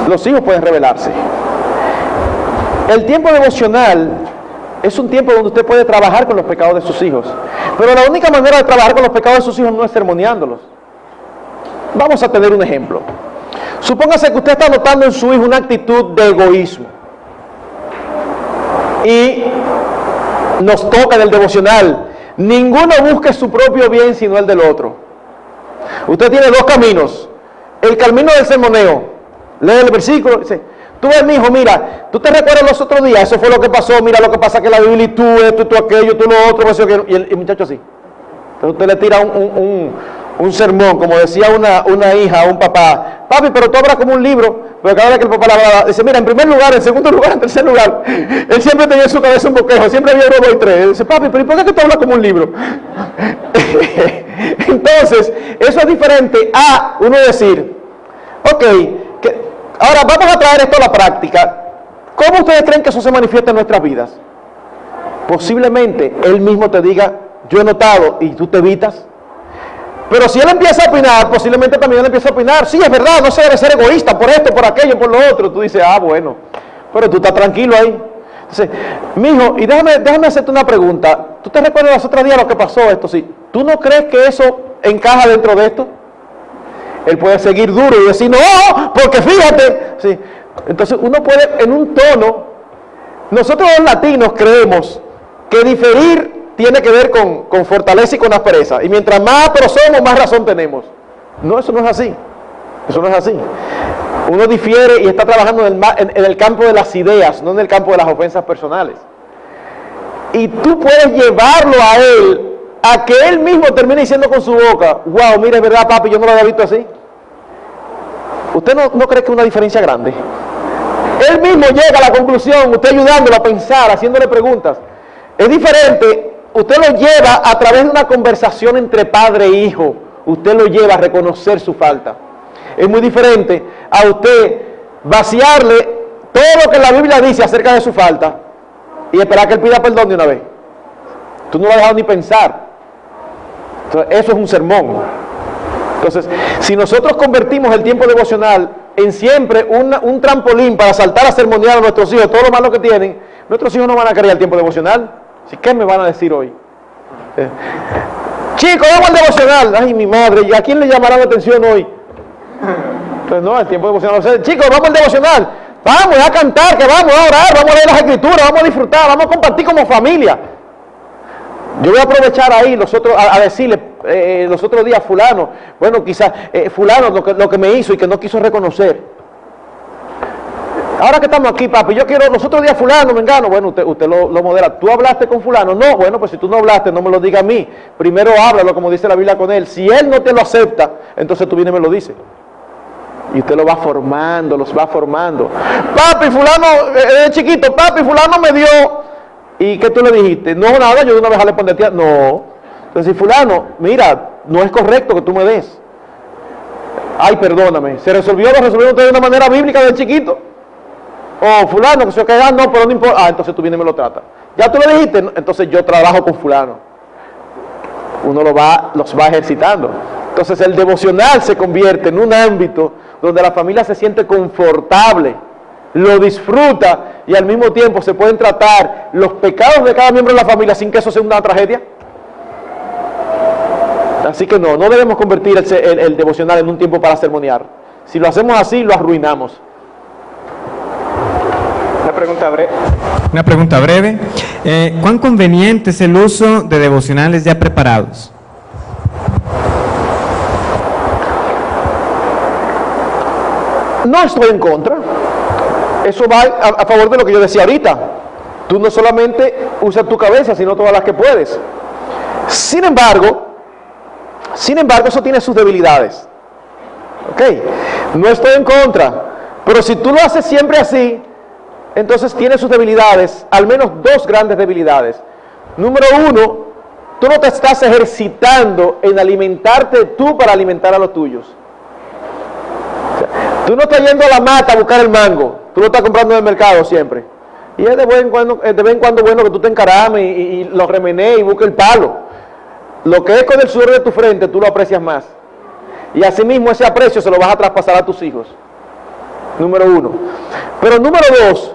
Los hijos pueden rebelarse. El tiempo devocional es un tiempo donde usted puede trabajar con los pecados de sus hijos. Pero la única manera de trabajar con los pecados de sus hijos no es sermoneándolos. Vamos a tener un ejemplo. Supóngase que usted está notando en su hijo una actitud de egoísmo. Y nos toca en el devocional: ninguno busque su propio bien sino el del otro. Usted tiene dos caminos. El camino del sermoneo. Lee el versículo, dice: tú ves, mi hijo, mira, tú te recuerdas los otros días, eso fue lo que pasó, mira lo que pasa que la Biblia, y tú esto, y tú aquello, tú lo otro, y el muchacho así. Entonces usted le tira un sermón, como decía una hija a un papá: papi, pero tú hablas como un libro. Pero cada vez que el papá le hablaba, dice: mira, en primer lugar, en segundo lugar, en tercer lugar. Él siempre tenía en su cabeza un boquejo, siempre había 1, 2 y 3. Dice: papi, pero ¿y por qué tú hablas como un libro? Entonces, eso es diferente a uno decir: ok, ahora vamos a traer esto a la práctica. ¿Cómo ustedes creen que eso se manifiesta en nuestras vidas? Posiblemente él mismo te diga: yo he notado, y tú te evitas. Pero si él empieza a opinar, posiblemente también él empieza a opinar: sí, es verdad, no se debe ser egoísta por esto, por aquello, por lo otro. Tú dices: ah, bueno, pero tú estás tranquilo ahí. Entonces, mijo, y déjame hacerte una pregunta. ¿Tú te recuerdas los otros días lo que pasó esto? Sí. ¿Tú no crees que eso encaja dentro de esto? Él puede seguir duro y decir: no, porque fíjate. Sí. Entonces uno puede, en un tono, nosotros los latinos creemos que diferir tiene que ver con fortaleza y con aspereza. Y mientras más ásperos somos, más razón tenemos. No, eso no es así. Eso no es así. Uno difiere y está trabajando en el campo de las ideas, no en el campo de las ofensas personales. Y tú puedes llevarlo a él, a que él mismo termine diciendo con su boca: wow, mira, es verdad, papi, yo no lo había visto así. ¿Usted no cree que es una diferencia grande? Él mismo llega a la conclusión, usted ayudándolo a pensar, haciéndole preguntas. Es diferente, usted lo lleva a través de una conversación entre padre e hijo. Usted lo lleva a reconocer su falta. Es muy diferente a usted vaciarle todo lo que la Biblia dice acerca de su falta y esperar que él pida perdón de una vez. Tú no lo has dejado ni pensar. Entonces, eso es un sermón. Entonces, si nosotros convertimos el tiempo devocional en siempre un trampolín para saltar a sermonear a nuestros hijos todo lo malo que tienen, nuestros hijos no van a querer el tiempo devocional. Así, ¿qué me van a decir hoy? Chicos, vamos al devocional. Ay, mi madre, ¿y a quién le llamará la atención hoy? Entonces, no, el tiempo devocional. O sea, chicos, vamos al devocional. Vamos a cantar, que vamos a orar, vamos a leer las escrituras, vamos a disfrutar, vamos a compartir como familia. Yo voy a aprovechar ahí a decirle los otros días: fulano, bueno, quizás fulano lo que me hizo y que no quiso reconocer. Ahora que estamos aquí, papi, yo quiero, los otros días fulano, mengano, bueno, usted lo modera. ¿Tú hablaste con fulano? No, bueno, pues si tú no hablaste, no me lo diga a mí. Primero háblalo, como dice la Biblia, con él. Si él no te lo acepta, entonces tú vienes y me lo dices. Y usted lo va formando, los va formando. Papi, fulano, chiquito, papi, fulano me dio. ¿Y qué tú le dijiste? No, nada, yo de una vez le pondré tía. No. Entonces, fulano, mira, no es correcto que tú me des. Ay, perdóname. ¿Se resolvió usted de una manera bíblica del chiquito? O fulano, que se queda, no, pero no importa. Ah, entonces tú vienes y me lo tratas. Ya tú le dijiste, entonces yo trabajo con fulano. Uno los va ejercitando. Entonces el devocional se convierte en un ámbito donde la familia se siente confortable, lo disfruta y al mismo tiempo se pueden tratar los pecados de cada miembro de la familia sin que eso sea una tragedia. Así que no debemos convertir el devocional en un tiempo para sermonear. Si lo hacemos así, lo arruinamos. Una pregunta breve. ¿Cuán conveniente es el uso de devocionales ya preparados? No estoy en contra. Eso va a favor de lo que yo decía ahorita. Tú no solamente usas tu cabeza, sino todas las que puedes. Sin embargo, eso tiene sus debilidades. ¿Ok? No estoy en contra. Pero si tú lo haces siempre así, entonces tiene sus debilidades, al menos dos grandes debilidades. Número uno, tú no te estás ejercitando en alimentarte tú para alimentar a los tuyos. O sea, tú no estás yendo a la mata a buscar el mango, tú lo estás comprando en el mercado siempre. Y es de vez en cuando bueno que tú te encarames y lo remenees y busques el palo. Lo que es con el sudor de tu frente, tú lo aprecias más. Y asimismo ese aprecio se lo vas a traspasar a tus hijos. Número uno. Pero número dos,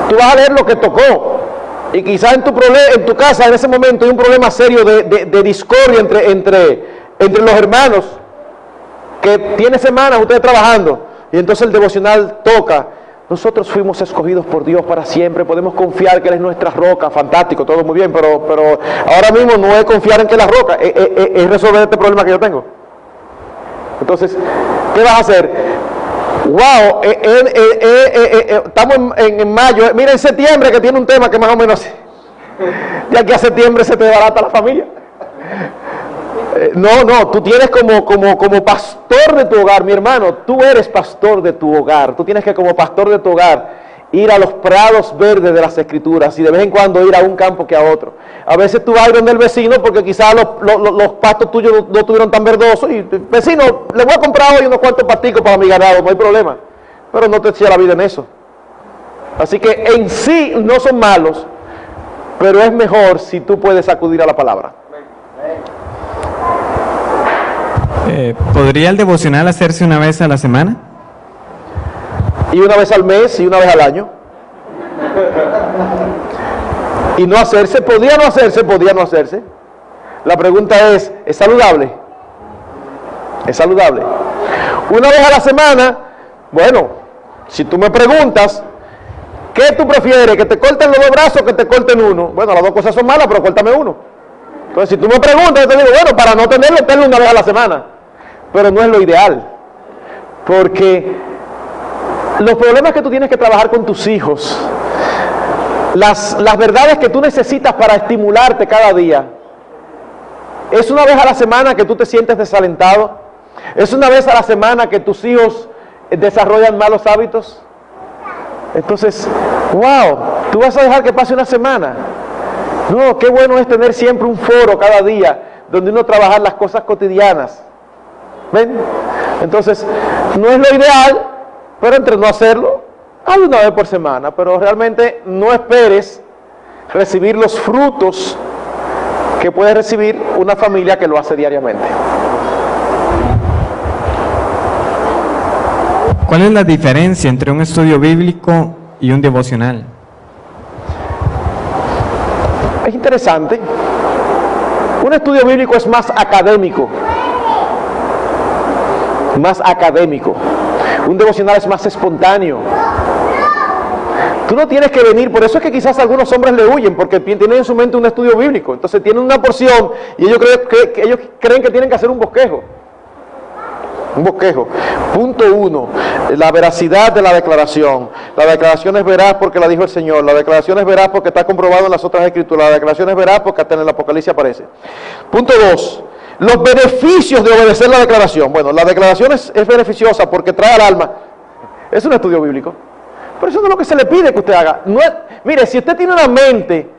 tú vas a leer lo que tocó. Y quizás en tu casa en ese momento hay un problema serio de discordia entre los hermanos, que tiene semanas ustedes trabajando. Y entonces el devocional toca. Nosotros fuimos escogidos por Dios para siempre, podemos confiar que Él es nuestra roca, fantástico, todo muy bien, pero ahora mismo no es confiar en que la roca, es resolver este problema que yo tengo. Entonces, ¿qué vas a hacer? Wow, estamos en mayo, mira en septiembre que tiene un tema que más o menos, de aquí a septiembre se te desbarata la familia. No, tú tienes como pastor de tu hogar, mi hermano, tú eres pastor de tu hogar, tú tienes que como pastor de tu hogar ir a los prados verdes de las Escrituras y de vez en cuando ir a un campo que a otro. A veces tú vas a ir donde el vecino porque quizás los pastos tuyos no estuvieron tan verdosos y vecino, le voy a comprar hoy unos cuantos pasticos para mi ganado, no hay problema, pero no te eches la vida en eso. Así que en sí no son malos, pero es mejor si tú puedes acudir a la palabra. ¿Podría el devocional hacerse una vez a la semana? Y una vez al mes y una vez al año. Y no hacerse, podía no hacerse. La pregunta ¿es saludable? ¿Es saludable? Una vez a la semana, bueno, si tú me preguntas, ¿qué tú prefieres? ¿Que te corten los dos brazos o que te corten uno? Bueno, las dos cosas son malas, pero córtame uno. Entonces, si tú me preguntas, yo te digo, bueno, para no tenerlo, tenlo una vez a la semana. Pero no es lo ideal. Porque los problemas que tú tienes que trabajar con tus hijos, las verdades que tú necesitas para estimularte cada día, es una vez a la semana que tú te sientes desalentado, es una vez a la semana que tus hijos desarrollan malos hábitos. Entonces, wow, tú vas a dejar que pase una semana. No, qué bueno es tener siempre un foro cada día donde uno trabajar las cosas cotidianas. ¿Ven? Entonces, no es lo ideal, pero entre no hacerlo, haz una vez por semana, pero realmente no esperes recibir los frutos que puede recibir una familia que lo hace diariamente. ¿Cuál es la diferencia entre un estudio bíblico y un devocional? Es interesante. Un estudio bíblico es más académico. Más académico. Un devocional es más espontáneo. Tú no tienes que venir, por eso es que quizás algunos hombres le huyen, porque tienen en su mente un estudio bíblico. Entonces tienen una porción y ellos creen que tienen que hacer un bosquejo. Un bosquejo. Punto 1, la veracidad de la declaración. La declaración es veraz porque la dijo el Señor. La declaración es veraz porque está comprobado en las otras escrituras. La declaración es veraz porque hasta en el Apocalipsis aparece. Punto 2, los beneficios de obedecer la declaración. Bueno, la declaración es beneficiosa porque trae al alma. Es un estudio bíblico. Pero eso no es lo que se le pide que usted haga. No es, mire, si usted tiene una mente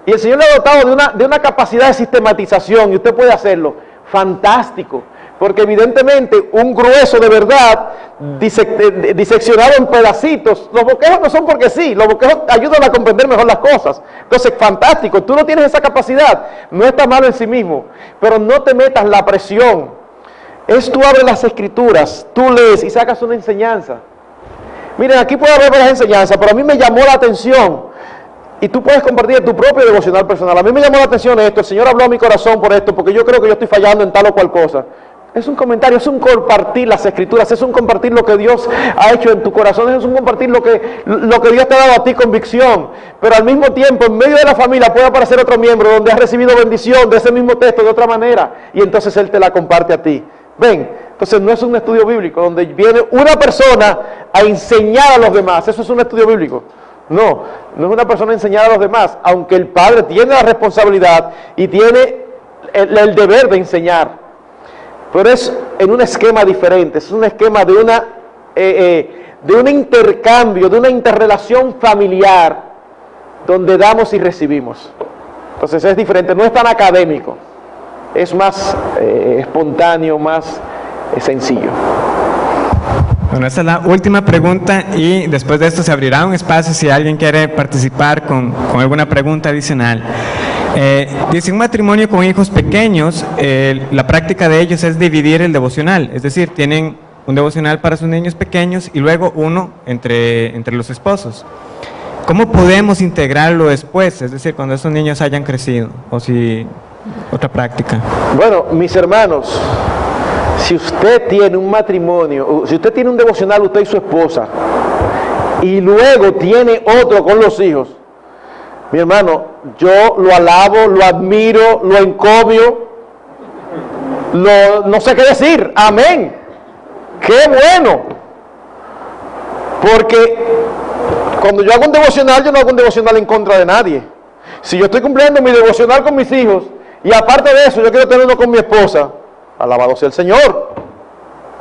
y el Señor le ha dotado de una capacidad de sistematización y usted puede hacerlo, fantástico. Porque evidentemente un grueso de verdad diseccionado en pedacitos, los bosquejos no son porque sí, los bosquejos ayudan a comprender mejor las cosas. Entonces, fantástico, tú no tienes esa capacidad, no está malo en sí mismo, pero no te metas la presión. Tú abres las escrituras, tú lees y sacas una enseñanza. Miren, aquí puede haber varias enseñanzas, pero a mí me llamó la atención, y tú puedes compartir tu propio devocional personal. A mí me llamó la atención esto, el Señor habló a mi corazón por esto, porque yo creo que yo estoy fallando en tal o cual cosa. Es un comentario, es un compartir las escrituras, es un compartir lo que Dios ha hecho en tu corazón, es un compartir lo que Dios te ha dado a ti, convicción. Pero al mismo tiempo, en medio de la familia puede aparecer otro miembro donde has recibido bendición de ese mismo texto de otra manera, y entonces Él te la comparte a ti. Ven, entonces no es un estudio bíblico donde viene una persona a enseñar a los demás. Eso es un estudio bíblico. No es una persona a enseñar a los demás, aunque el padre tiene la responsabilidad y tiene el deber de enseñar. Pero es en un esquema diferente, es un esquema de un intercambio, de una interrelación familiar, donde damos y recibimos. Entonces es diferente, no es tan académico, es más espontáneo, más sencillo. Bueno, esta es la última pregunta y después de esto se abrirá un espacio si alguien quiere participar con alguna pregunta adicional. Dice, un matrimonio con hijos pequeños, la práctica de ellos es dividir el devocional, es decir, tienen un devocional para sus niños pequeños y luego uno entre los esposos. ¿Cómo podemos integrarlo después? Es decir, cuando esos niños hayan crecido, o si otra práctica. Bueno, mis hermanos, si usted tiene un matrimonio, si usted tiene un devocional, usted y su esposa, y luego tiene otro con los hijos, mi hermano, yo lo alabo, lo admiro, lo encomio, no sé qué decir, amén, qué bueno, porque cuando yo hago un devocional, yo no hago un devocional en contra de nadie. Si yo estoy cumpliendo mi devocional con mis hijos, y aparte de eso, yo quiero tener uno con mi esposa, alabado sea el Señor,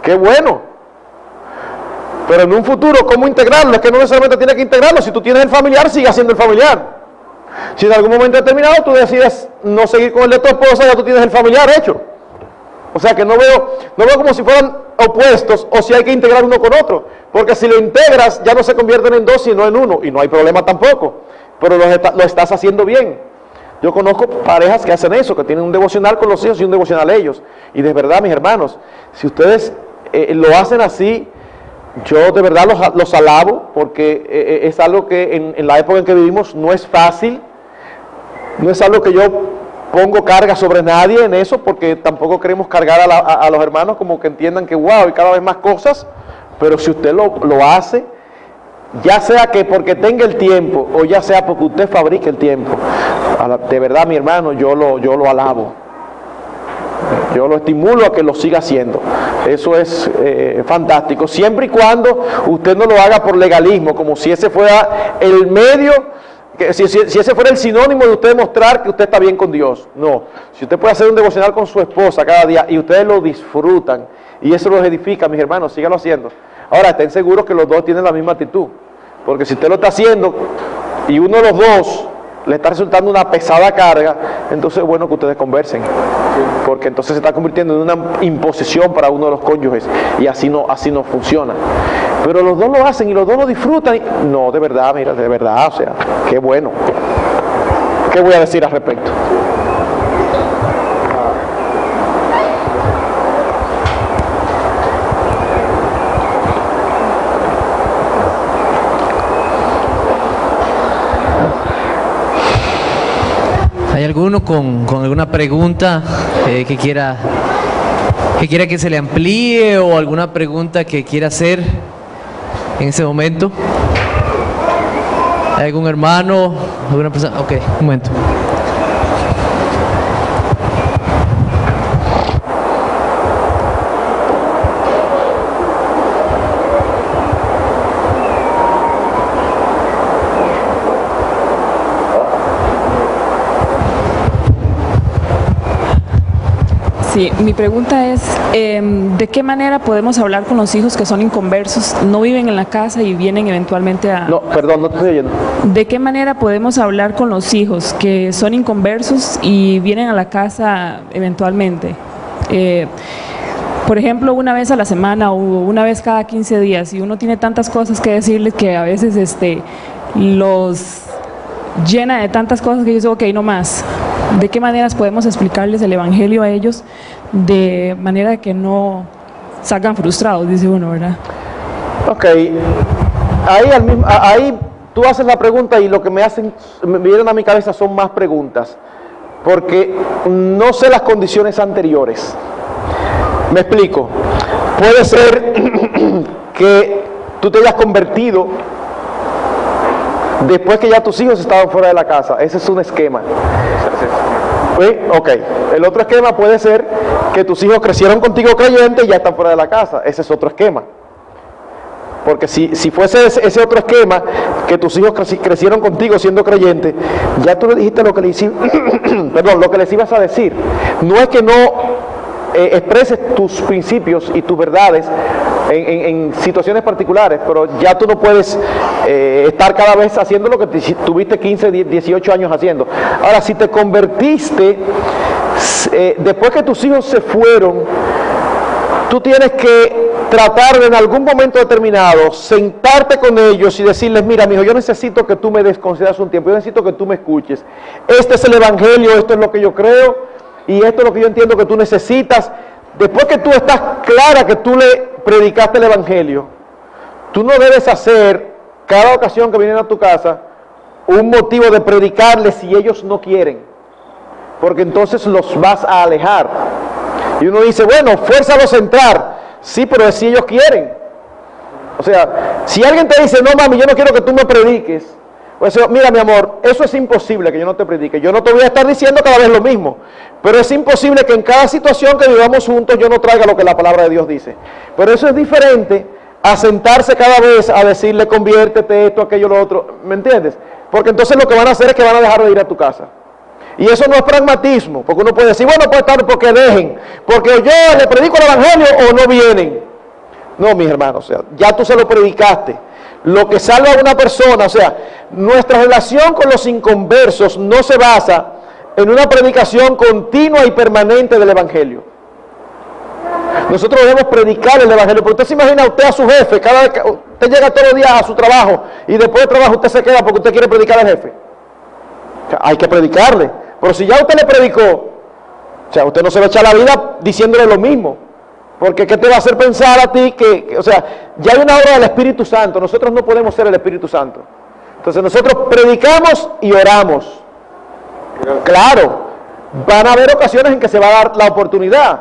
qué bueno. Pero en un futuro, ¿cómo integrarlo? Es que no necesariamente tiene que integrarlo. Si tú tienes el familiar, sigue siendo el familiar. Si en algún momento determinado tú decides no seguir con el de tu esposa, ya tú tienes el familiar hecho. O sea que no veo como si fueran opuestos o si hay que integrar uno con otro. Porque si lo integras, ya no se convierten en dos, sino en uno. Y no hay problema tampoco. Pero lo estás haciendo bien. Yo conozco parejas que hacen eso, que tienen un devocional con los hijos y un devocional ellos. Y de verdad, mis hermanos, si ustedes lo hacen así, yo de verdad los alabo, porque es algo que en la época en que vivimos no es fácil. No es algo que yo pongo carga sobre nadie en eso, porque tampoco queremos cargar a los hermanos como que entiendan que wow, y cada vez más cosas. Pero si usted lo hace, ya sea que porque tenga el tiempo o ya sea porque usted fabrique el tiempo, de verdad, mi hermano, yo lo alabo, yo lo estimulo a que lo siga haciendo. Eso es fantástico, siempre y cuando usted no lo haga por legalismo, como si ese fuera el medio, si ese fuera el sinónimo de usted demostrar que usted está bien con Dios. No, si usted puede hacer un devocional con su esposa cada día y ustedes lo disfrutan y eso los edifica, mis hermanos, síganlo haciendo. Ahora, estén seguros que los dos tienen la misma actitud, porque si usted lo está haciendo y uno de los dos le está resultando una pesada carga, entonces es bueno que ustedes conversen, porque entonces se está convirtiendo en una imposición para uno de los cónyuges y así no funciona. Pero los dos lo hacen y los dos lo disfrutan. No, de verdad, mira, de verdad, o sea, qué bueno. ¿Qué voy a decir al respecto? ¿Hay alguno con alguna pregunta que quiera que se le amplíe o alguna pregunta que quiera hacer en ese momento? ¿Hay algún hermano? ¿Alguna persona? Ok, un momento. Sí, mi pregunta es, ¿de qué manera podemos hablar con los hijos que son inconversos, no viven en la casa y vienen eventualmente a... No, perdón, no te estoy oyendo. ¿De qué manera podemos hablar con los hijos que son inconversos y vienen a la casa eventualmente? Por ejemplo, una vez a la semana o una vez cada 15 días, y uno tiene tantas cosas que decirles que a veces los llena de tantas cosas que dice, ok, no más. ¿De qué maneras podemos explicarles el evangelio a ellos de manera que no salgan frustrados, dice uno, ¿verdad? Ok, ahí tú haces la pregunta y lo que me vienen a mi cabeza son más preguntas, porque no sé las condiciones anteriores. Me explico. Puede ser que tú te hayas convertido después que ya tus hijos estaban fuera de la casa. Ese es un esquema. ¿Sí? Ok. El otro esquema puede ser que tus hijos crecieron contigo creyentes y ya están fuera de la casa. Ese es otro esquema. Porque si fuese ese otro esquema, que tus hijos crecieron contigo siendo creyentes, ya tú le dijiste lo que les ibas a decir. No es que no expreses tus principios y tus verdades en situaciones particulares, pero ya tú no puedes estar cada vez haciendo lo que tuviste 15, 18 años haciendo. Ahora, si te convertiste, después que tus hijos se fueron, tú tienes que tratar de en algún momento determinado sentarte con ellos y decirles: mira, mijo, yo necesito que tú me desconsideres un tiempo, yo necesito que tú me escuches. Este es el evangelio, esto es lo que yo creo y esto es lo que yo entiendo que tú necesitas. Después que tú estás clara que tú le predicaste el evangelio, tú no debes hacer cada ocasión que vienen a tu casa un motivo de predicarles si ellos no quieren, porque entonces los vas a alejar. Y uno dice: bueno, fuérzalos a entrar. Sí, pero es si ellos quieren. O sea, si alguien te dice: no, mami, yo no quiero que tú me prediques, pues mira, mi amor, eso es imposible que yo no te predique. Yo no te voy a estar diciendo cada vez lo mismo, pero es imposible que en cada situación que vivamos juntos yo no traiga lo que la palabra de Dios dice. Pero eso es diferente a sentarse cada vez a decirle: conviértete, esto, aquello, lo otro. ¿Me entiendes? Porque entonces lo que van a hacer es que van a dejar de ir a tu casa. Y eso no es pragmatismo, porque uno puede decir: bueno, pues estar porque dejen, porque yo le predico el evangelio o no vienen. No, mis hermanos, o sea, ya tú se lo predicaste. Lo que salva a una persona, o sea, nuestra relación con los inconversos no se basa en una predicación continua y permanente del evangelio. Nosotros debemos predicar el evangelio, pero usted se imagina usted a su jefe, cada vez que usted llega todos los días a su trabajo y después del trabajo usted se queda porque usted quiere predicar al jefe. O sea, hay que predicarle. Pero si ya usted le predicó, o sea, usted no se va a echar la vida diciéndole lo mismo. Porque ¿qué te va a hacer pensar a ti o sea, ya hay una obra del Espíritu Santo, nosotros no podemos ser el Espíritu Santo. Entonces nosotros predicamos y oramos. Claro, van a haber ocasiones en que se va a dar la oportunidad.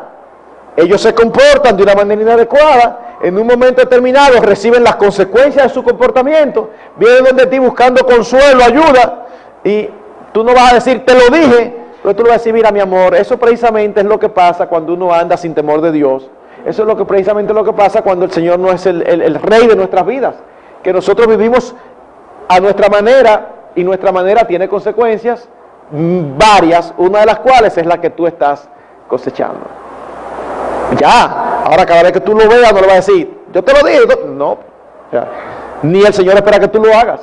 Ellos se comportan de una manera inadecuada, en un momento determinado reciben las consecuencias de su comportamiento, vienen donde ti buscando consuelo, ayuda, y tú no vas a decir: te lo dije, pero tú le vas a decir: mira, mi amor, eso precisamente es lo que pasa cuando uno anda sin temor de Dios. Eso es precisamente lo que pasa cuando el Señor no es el rey de nuestras vidas, que nosotros vivimos a nuestra manera, y nuestra manera tiene consecuencias varias, una de las cuales es la que tú estás cosechando. Ya, ahora cada vez que tú lo veas no le vas a decir: yo te lo dije. No, ya. Ni el Señor espera que tú lo hagas,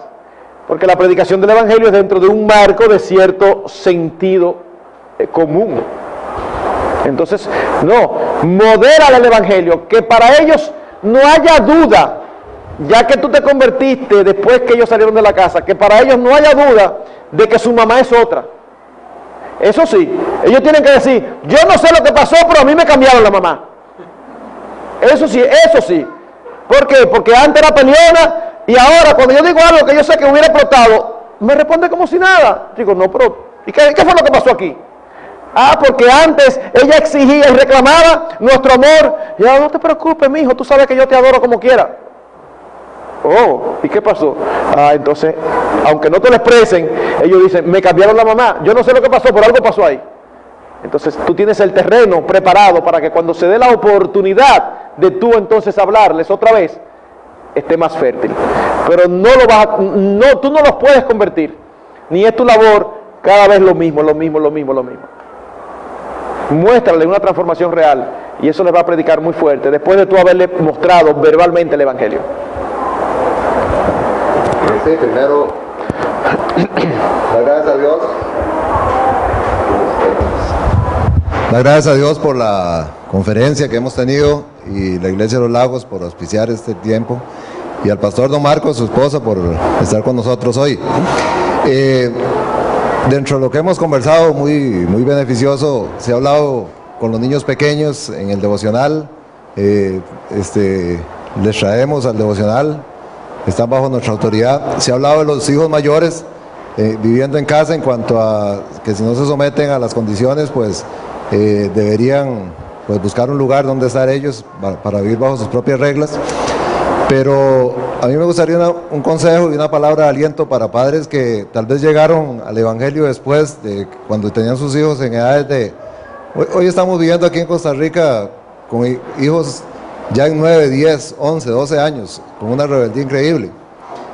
porque la predicación del evangelio es dentro de un marco de cierto sentido común. Entonces, no, modera el evangelio, que para ellos no haya duda, ya que tú te convertiste después que ellos salieron de la casa, que para ellos no haya duda de que su mamá es otra. Eso sí, ellos tienen que decir: yo no sé lo que pasó, pero a mí me cambiaron la mamá. Eso sí, eso sí. ¿Por qué? Porque antes era peleona y ahora cuando yo digo algo que yo sé que hubiera explotado, me responde como si nada. Digo: no, pero ¿y qué fue lo que pasó aquí? Ah, porque antes ella exigía y reclamaba nuestro amor. Y ahora: no te preocupes, mijo, tú sabes que yo te adoro como quiera. Oh, ¿y qué pasó? Ah, entonces, aunque no te lo expresen, ellos dicen: me cambiaron la mamá. Yo no sé lo que pasó, pero algo pasó ahí. Entonces tú tienes el terreno preparado para que cuando se dé la oportunidad de tú entonces hablarles otra vez, esté más fértil. Pero no lo vas tú no los puedes convertir, ni es tu labor cada vez lo mismo. Muéstrale una transformación real y eso les va a predicar muy fuerte después de tú haberle mostrado verbalmente el evangelio. Sí, primero, dar gracias a Dios. Dar gracias a Dios por la conferencia que hemos tenido y la Iglesia de los Lagos por auspiciar este tiempo, y al pastor don Marcos, su esposa, por estar con nosotros hoy. Dentro de lo que hemos conversado, muy beneficioso, se ha hablado con los niños pequeños en el devocional. Les traemos al devocional, están bajo nuestra autoridad. Se ha hablado de los hijos mayores viviendo en casa, en cuanto a que si no se someten a las condiciones, pues deberían buscar un lugar donde estar ellos para vivir bajo sus propias reglas. Pero a mí me gustaría un consejo y una palabra de aliento para padres que tal vez llegaron al evangelio después de cuando tenían sus hijos en edades de... Hoy estamos viviendo aquí en Costa Rica con hijos ya en 9, 10, 11, 12 años, con una rebeldía increíble.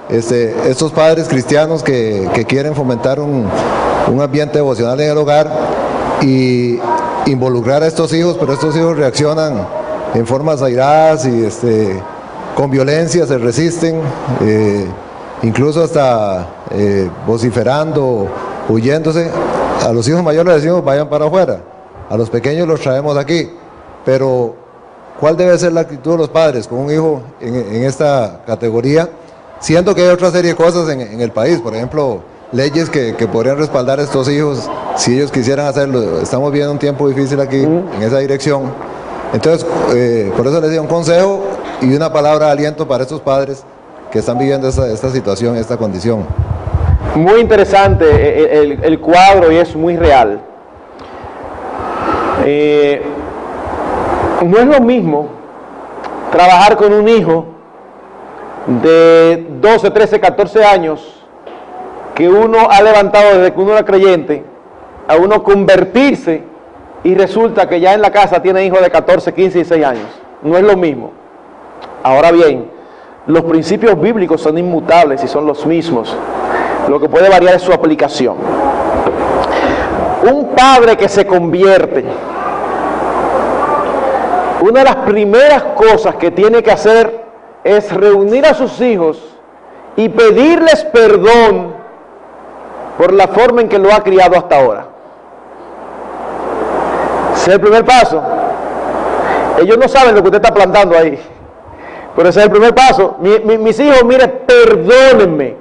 Estos padres cristianos que quieren fomentar un ambiente devocional en el hogar y involucrar a estos hijos, pero estos hijos reaccionan en formas airadas y con violencia se resisten, incluso hasta vociferando, huyéndose. A los hijos mayores les decimos vayan para afuera, a los pequeños los traemos aquí, pero ¿cuál debe ser la actitud de los padres con un hijo en esta categoría? Siento que hay otra serie de cosas en el país, por ejemplo, leyes que podrían respaldar a estos hijos si ellos quisieran hacerlo. Estamos viendo un tiempo difícil aquí en esa dirección. Entonces, por eso les doy un consejo y una palabra de aliento para estos padres que están viviendo esta situación, esta condición. Muy interesante el cuadro y es muy real. No es lo mismo trabajar con un hijo de 12, 13, 14 años que uno ha levantado desde que uno era creyente, a uno convertirse y resulta que ya en la casa tiene hijos de 14, 15 y 16 años. No es lo mismo. Ahora bien, los principios bíblicos son inmutables y son los mismos. Lo que puede variar es su aplicación. Un padre que se convierte, una de las primeras cosas que tiene que hacer es reunir a sus hijos y pedirles perdón por la forma en que lo ha criado hasta ahora. Ese es el primer paso. Ellos no saben lo que usted está plantando ahí, pero ese es el primer paso. Mis hijos, mire, perdónenme.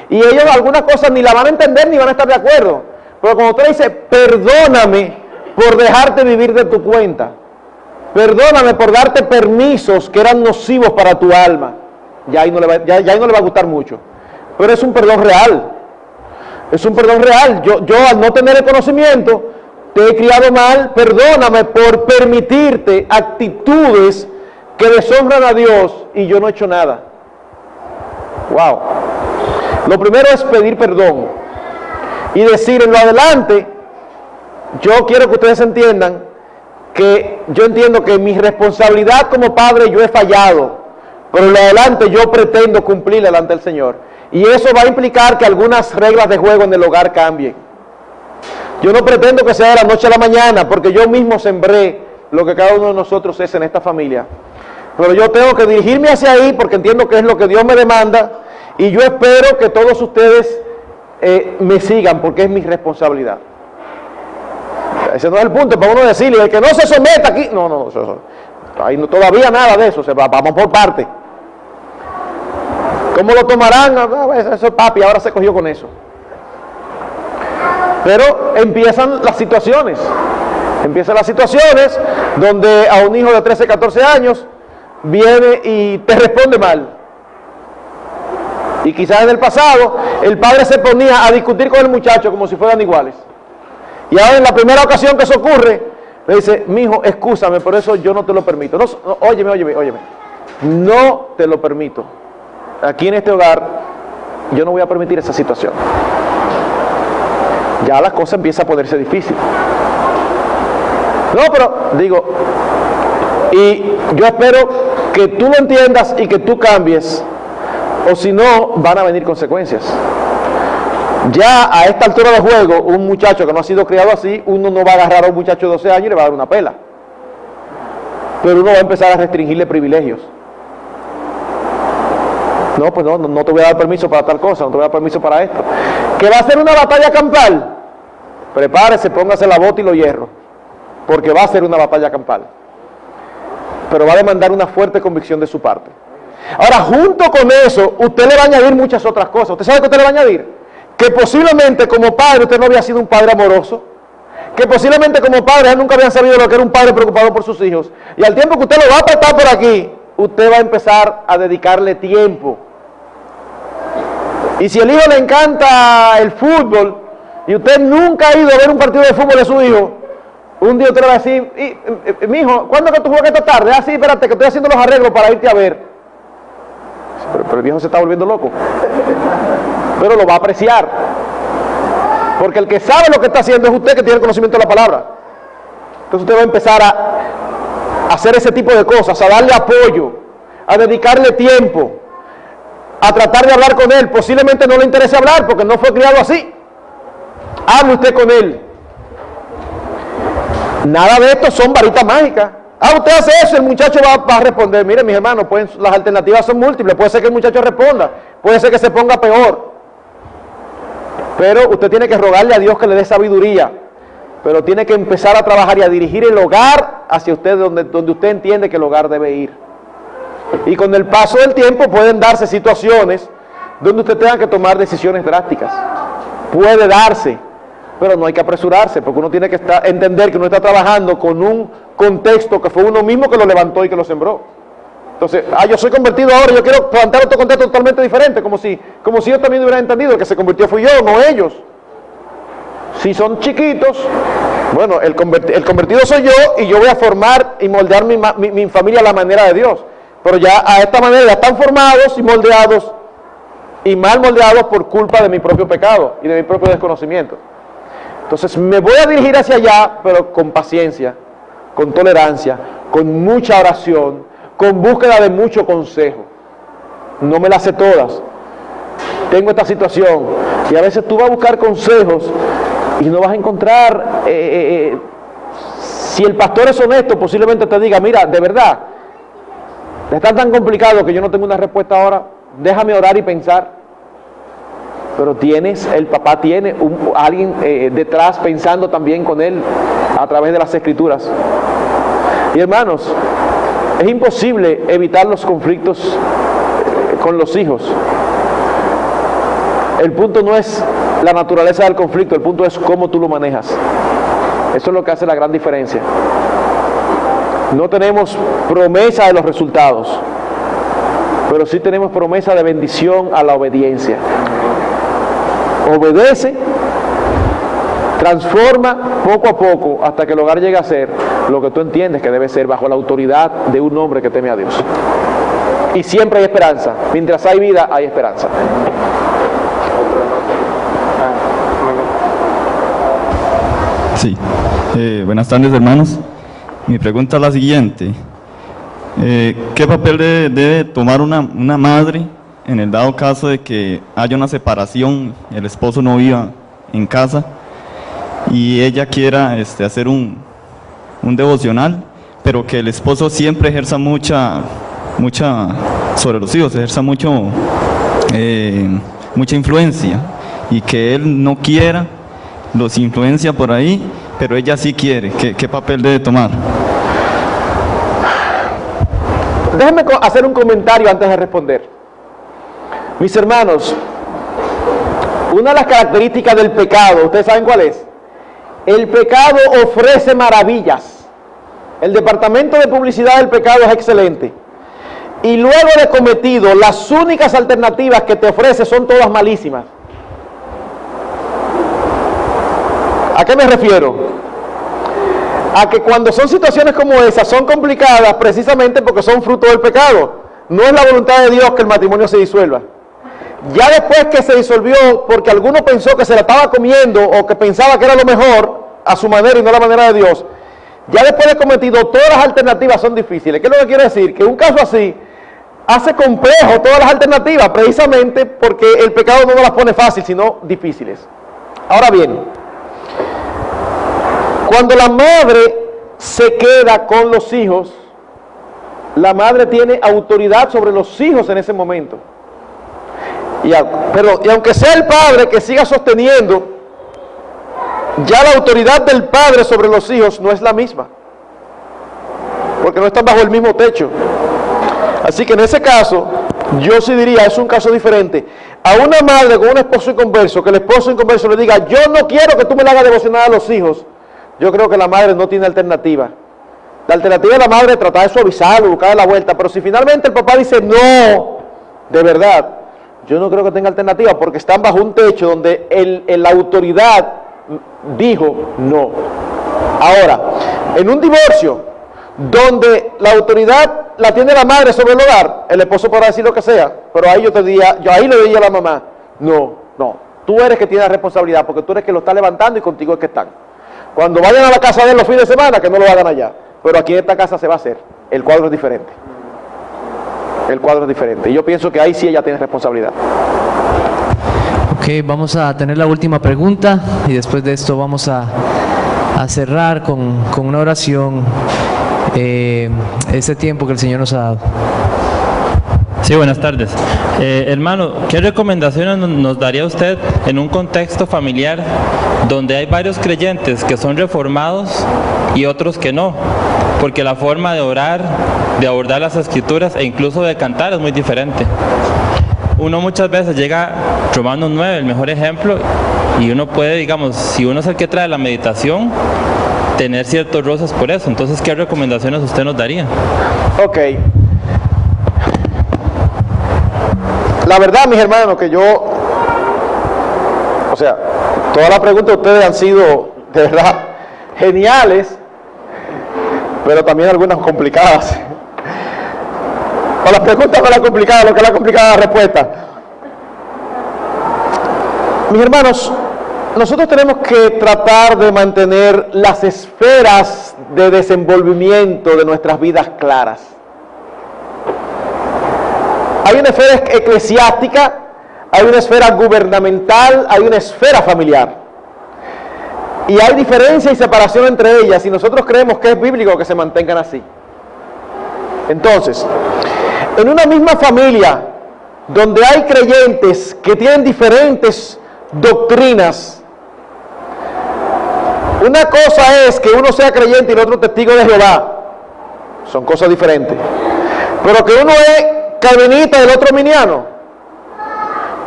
Y ellos algunas cosas ni la van a entender ni van a estar de acuerdo. Pero cuando usted dice, perdóname por dejarte vivir de tu cuenta, perdóname por darte permisos que eran nocivos para tu alma, ya ahí no le va a gustar mucho. Pero es un perdón real. Es un perdón real. Yo al no tener el conocimiento, te he criado mal, perdóname por permitirte actitudes que deshonran a Dios y yo no he hecho nada. Wow. Lo primero es pedir perdón y decir en lo adelante, yo quiero que ustedes entiendan que yo entiendo que mi responsabilidad como padre yo he fallado, pero en lo adelante yo pretendo cumplir delante del Señor. Y eso va a implicar que algunas reglas de juego en el hogar cambien. Yo no pretendo que sea de la noche a la mañana, porque yo mismo sembré lo que cada uno de nosotros es en esta familia. Pero yo tengo que dirigirme hacia ahí porque entiendo que es lo que Dios me demanda y yo espero que todos ustedes me sigan porque es mi responsabilidad. Ese no es el punto, para uno decirle, el que no se someta aquí, no, ahí no, todavía nada de eso, vamos por parte. ¿Cómo lo tomarán? Eso es papi, ahora se cogió con eso. Pero empiezan las situaciones donde a un hijo de 13, 14 años viene y te responde mal. Y quizás en el pasado el padre se ponía a discutir con el muchacho como si fueran iguales. Y ahora en la primera ocasión que eso ocurre, le dice, mijo, excúsame, por eso yo no te lo permito. No, óyeme, no te lo permito. Aquí en este hogar yo no voy a permitir esa situación. Ya la cosa empieza a ponerse difícil. No, pero digo, y yo espero que tú lo entiendas y que tú cambies, o si no, van a venir consecuencias. Ya a esta altura de juego, un muchacho que no ha sido criado así, uno no va a agarrar a un muchacho de 12 años y le va a dar una pela. Pero uno va a empezar a restringirle privilegios. No, pues no te voy a dar permiso para tal cosa, no te voy a dar permiso para esto. ¿Que va a ser una batalla campal? Prepárese, póngase la bota y los hierros, porque va a ser una batalla campal. Pero va a demandar una fuerte convicción de su parte. Ahora, junto con eso, usted le va a añadir muchas otras cosas. ¿Usted sabe qué usted le va a añadir? Que posiblemente como padre usted no había sido un padre amoroso. Que posiblemente como padre nunca habían sabido lo que era un padre preocupado por sus hijos. Y al tiempo que usted lo va a apretar por aquí, usted va a empezar a dedicarle tiempo. Y si el hijo le encanta el fútbol y usted nunca ha ido a ver un partido de fútbol de su hijo, un día usted le va a decir, mijo, ¿cuándo que tú juegas esta tarde? Ah, sí, espérate, que estoy haciendo los arreglos para irte a ver. Pero el viejo se está volviendo loco. Pero lo va a apreciar. Porque el que sabe lo que está haciendo es usted, que tiene el conocimiento de la palabra. Entonces usted va a empezar a hacer ese tipo de cosas, a darle apoyo, a dedicarle tiempo, a tratar de hablar con él. Posiblemente no le interese hablar porque no fue criado así. Hable usted con él. Nada de esto son varitas mágicas. Usted hace eso, el muchacho va a responder. Mire, mis hermanos, las alternativas son múltiples. Puede ser que el muchacho responda, puede ser que se ponga peor. Pero usted tiene que rogarle a Dios que le dé sabiduría. Pero tiene que empezar a trabajar y a dirigir el hogar hacia usted, donde usted entiende que el hogar debe ir. Y con el paso del tiempo pueden darse situaciones donde usted tenga que tomar decisiones drásticas. Puede darse, pero no hay que apresurarse, porque uno tiene que entender que uno está trabajando con un contexto que fue uno mismo que lo levantó y que lo sembró. Entonces, yo soy convertido ahora, yo quiero plantear otro contexto totalmente diferente, como si yo también hubiera entendido, el que se convirtió fui yo, no ellos. Si son chiquitos, bueno, el convertido soy yo, y yo voy a formar y moldear mi familia a la manera de Dios. Pero ya a esta manera ya están formados y moldeados, y mal moldeados por culpa de mi propio pecado y de mi propio desconocimiento. Entonces me voy a dirigir hacia allá, pero con paciencia, con tolerancia, con mucha oración, con búsqueda de mucho consejo. No me las sé todas. Tengo esta situación, y a veces tú vas a buscar consejos y no vas a encontrar, si el pastor es honesto, posiblemente te diga, mira, de verdad, está tan complicado que yo no tengo una respuesta ahora, déjame orar y pensar. Pero el papá tiene alguien detrás pensando también con él a través de las escrituras. Y hermanos, es imposible evitar los conflictos con los hijos. El punto no es la naturaleza del conflicto, el punto es cómo tú lo manejas. Eso es lo que hace la gran diferencia. No tenemos promesa de los resultados, pero sí tenemos promesa de bendición a la obediencia. Obedece, transforma poco a poco hasta que el hogar llegue a ser lo que tú entiendes que debe ser, bajo la autoridad de un hombre que teme a Dios. Y siempre hay esperanza. Mientras hay vida, hay esperanza. Sí. Buenas tardes, hermanos. Mi pregunta es la siguiente. ¿Qué papel debe tomar una madre en el dado caso de que haya una separación, el esposo no viva en casa y ella quiera hacer un devocional, pero que el esposo siempre ejerza mucha sobre los hijos, ejerza mucha influencia, y que él no quiera, los influencia por ahí, pero ella sí quiere? ¿Qué papel debe tomar? Déjenme hacer un comentario antes de responder. Mis hermanos, una de las características del pecado, ¿ustedes saben cuál es? El pecado ofrece maravillas. El departamento de publicidad del pecado es excelente. Y luego de cometido, las únicas alternativas que te ofrece son todas malísimas. ¿A qué me refiero? A que cuando son situaciones como esas, son complicadas precisamente porque son fruto del pecado. No es la voluntad de Dios que el matrimonio se disuelva. Ya después que se disolvió, porque alguno pensó que se la estaba comiendo o que pensaba que era lo mejor a su manera y no a la manera de Dios, ya después de cometido, todas las alternativas son difíciles. ¿Qué es lo que quiere decir? Que un caso así hace complejo todas las alternativas, precisamente porque el pecado no nos las pone fácil, sino difíciles. Ahora bien, cuando la madre se queda con los hijos, la madre tiene autoridad sobre los hijos en ese momento. Y aunque sea el padre que siga sosteniendo, ya la autoridad del padre sobre los hijos no es la misma, porque no están bajo el mismo techo. Así que en ese caso, yo sí diría, es un caso diferente. A una madre con un esposo inconverso, que el esposo inconverso le diga, yo no quiero que tú me le hagas devocionar a los hijos, yo creo que la madre no tiene alternativa. La alternativa de la madre es tratar de suavizarlo, buscar la vuelta, pero si finalmente el papá dice no, de verdad, yo no creo que tenga alternativa, porque están bajo un techo donde la autoridad dijo no. Ahora, en un divorcio, donde la autoridad la tiene la madre sobre el hogar, el esposo podrá decir lo que sea, pero ahí yo ahí le diría a la mamá, no, tú eres que tienes la responsabilidad, porque tú eres que lo está levantando y contigo es que están. Cuando vayan a la casa de él los fines de semana, que no lo hagan allá, pero aquí en esta casa se va a hacer. El cuadro es diferente. El cuadro es diferente. Y yo pienso que ahí sí ella tiene responsabilidad. Ok, vamos a tener la última pregunta y después de esto vamos a cerrar con una oración ese tiempo que el Señor nos ha dado. Sí, buenas tardes. Hermano, ¿qué recomendaciones nos daría usted en un contexto familiar donde hay varios creyentes que son reformados y otros que no? Porque la forma de orar, de abordar las escrituras e incluso de cantar es muy diferente. Uno muchas veces llega a Romanos 9, el mejor ejemplo, y uno puede, digamos, si uno es el que trae la meditación, tener ciertos roces por eso. Entonces, ¿qué recomendaciones usted nos daría? Ok. La verdad, mis hermanos, que yo, o sea, todas las preguntas de ustedes han sido, de verdad, geniales, pero también algunas complicadas. O las preguntas no las complicadas, lo que es la complicada la respuesta. Mis hermanos, nosotros tenemos que tratar de mantener las esferas de desenvolvimiento de nuestras vidas claras. Hay una esfera eclesiástica, hay una esfera gubernamental, hay una esfera familiar. Y hay diferencia y separación entre ellas, y nosotros creemos que es bíblico que se mantengan así. Entonces, en una misma familia, donde hay creyentes que tienen diferentes doctrinas, una cosa es que uno sea creyente y el otro testigo de Jehová, son cosas diferentes. Pero que uno es calvinista y el otro arminiano,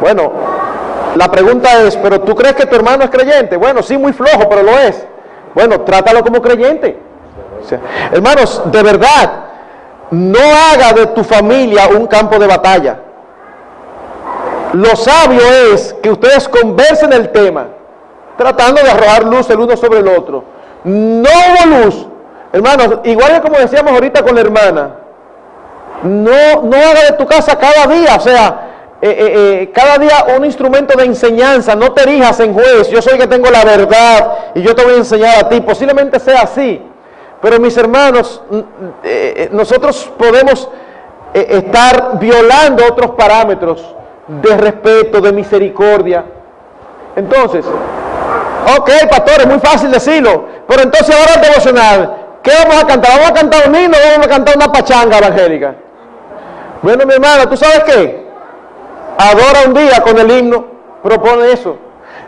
bueno, la pregunta es, ¿pero tú crees que tu hermano es creyente? Bueno, sí, muy flojo, pero lo es. Bueno, trátalo como creyente. O sea, hermanos, de verdad, no haga de tu familia un campo de batalla. Lo sabio es que ustedes conversen el tema, tratando de arrojar luz el uno sobre el otro. No hubo luz. Hermanos, igual que como decíamos ahorita con la hermana, no haga de tu casa cada día, o sea, cada día un instrumento de enseñanza. No te erijas en juez, yo soy que tengo la verdad y yo te voy a enseñar a ti. Posiblemente sea así, pero mis hermanos, nosotros podemos estar violando otros parámetros de respeto, de misericordia. Entonces, ok, pastor, es muy fácil decirlo, pero entonces ahora el devocional, ¿qué vamos a cantar? ¿Vamos a cantar un himno o vamos a cantar una pachanga evangélica? Bueno, mi hermana, ¿tú sabes qué? Adora un día con el himno, propone eso.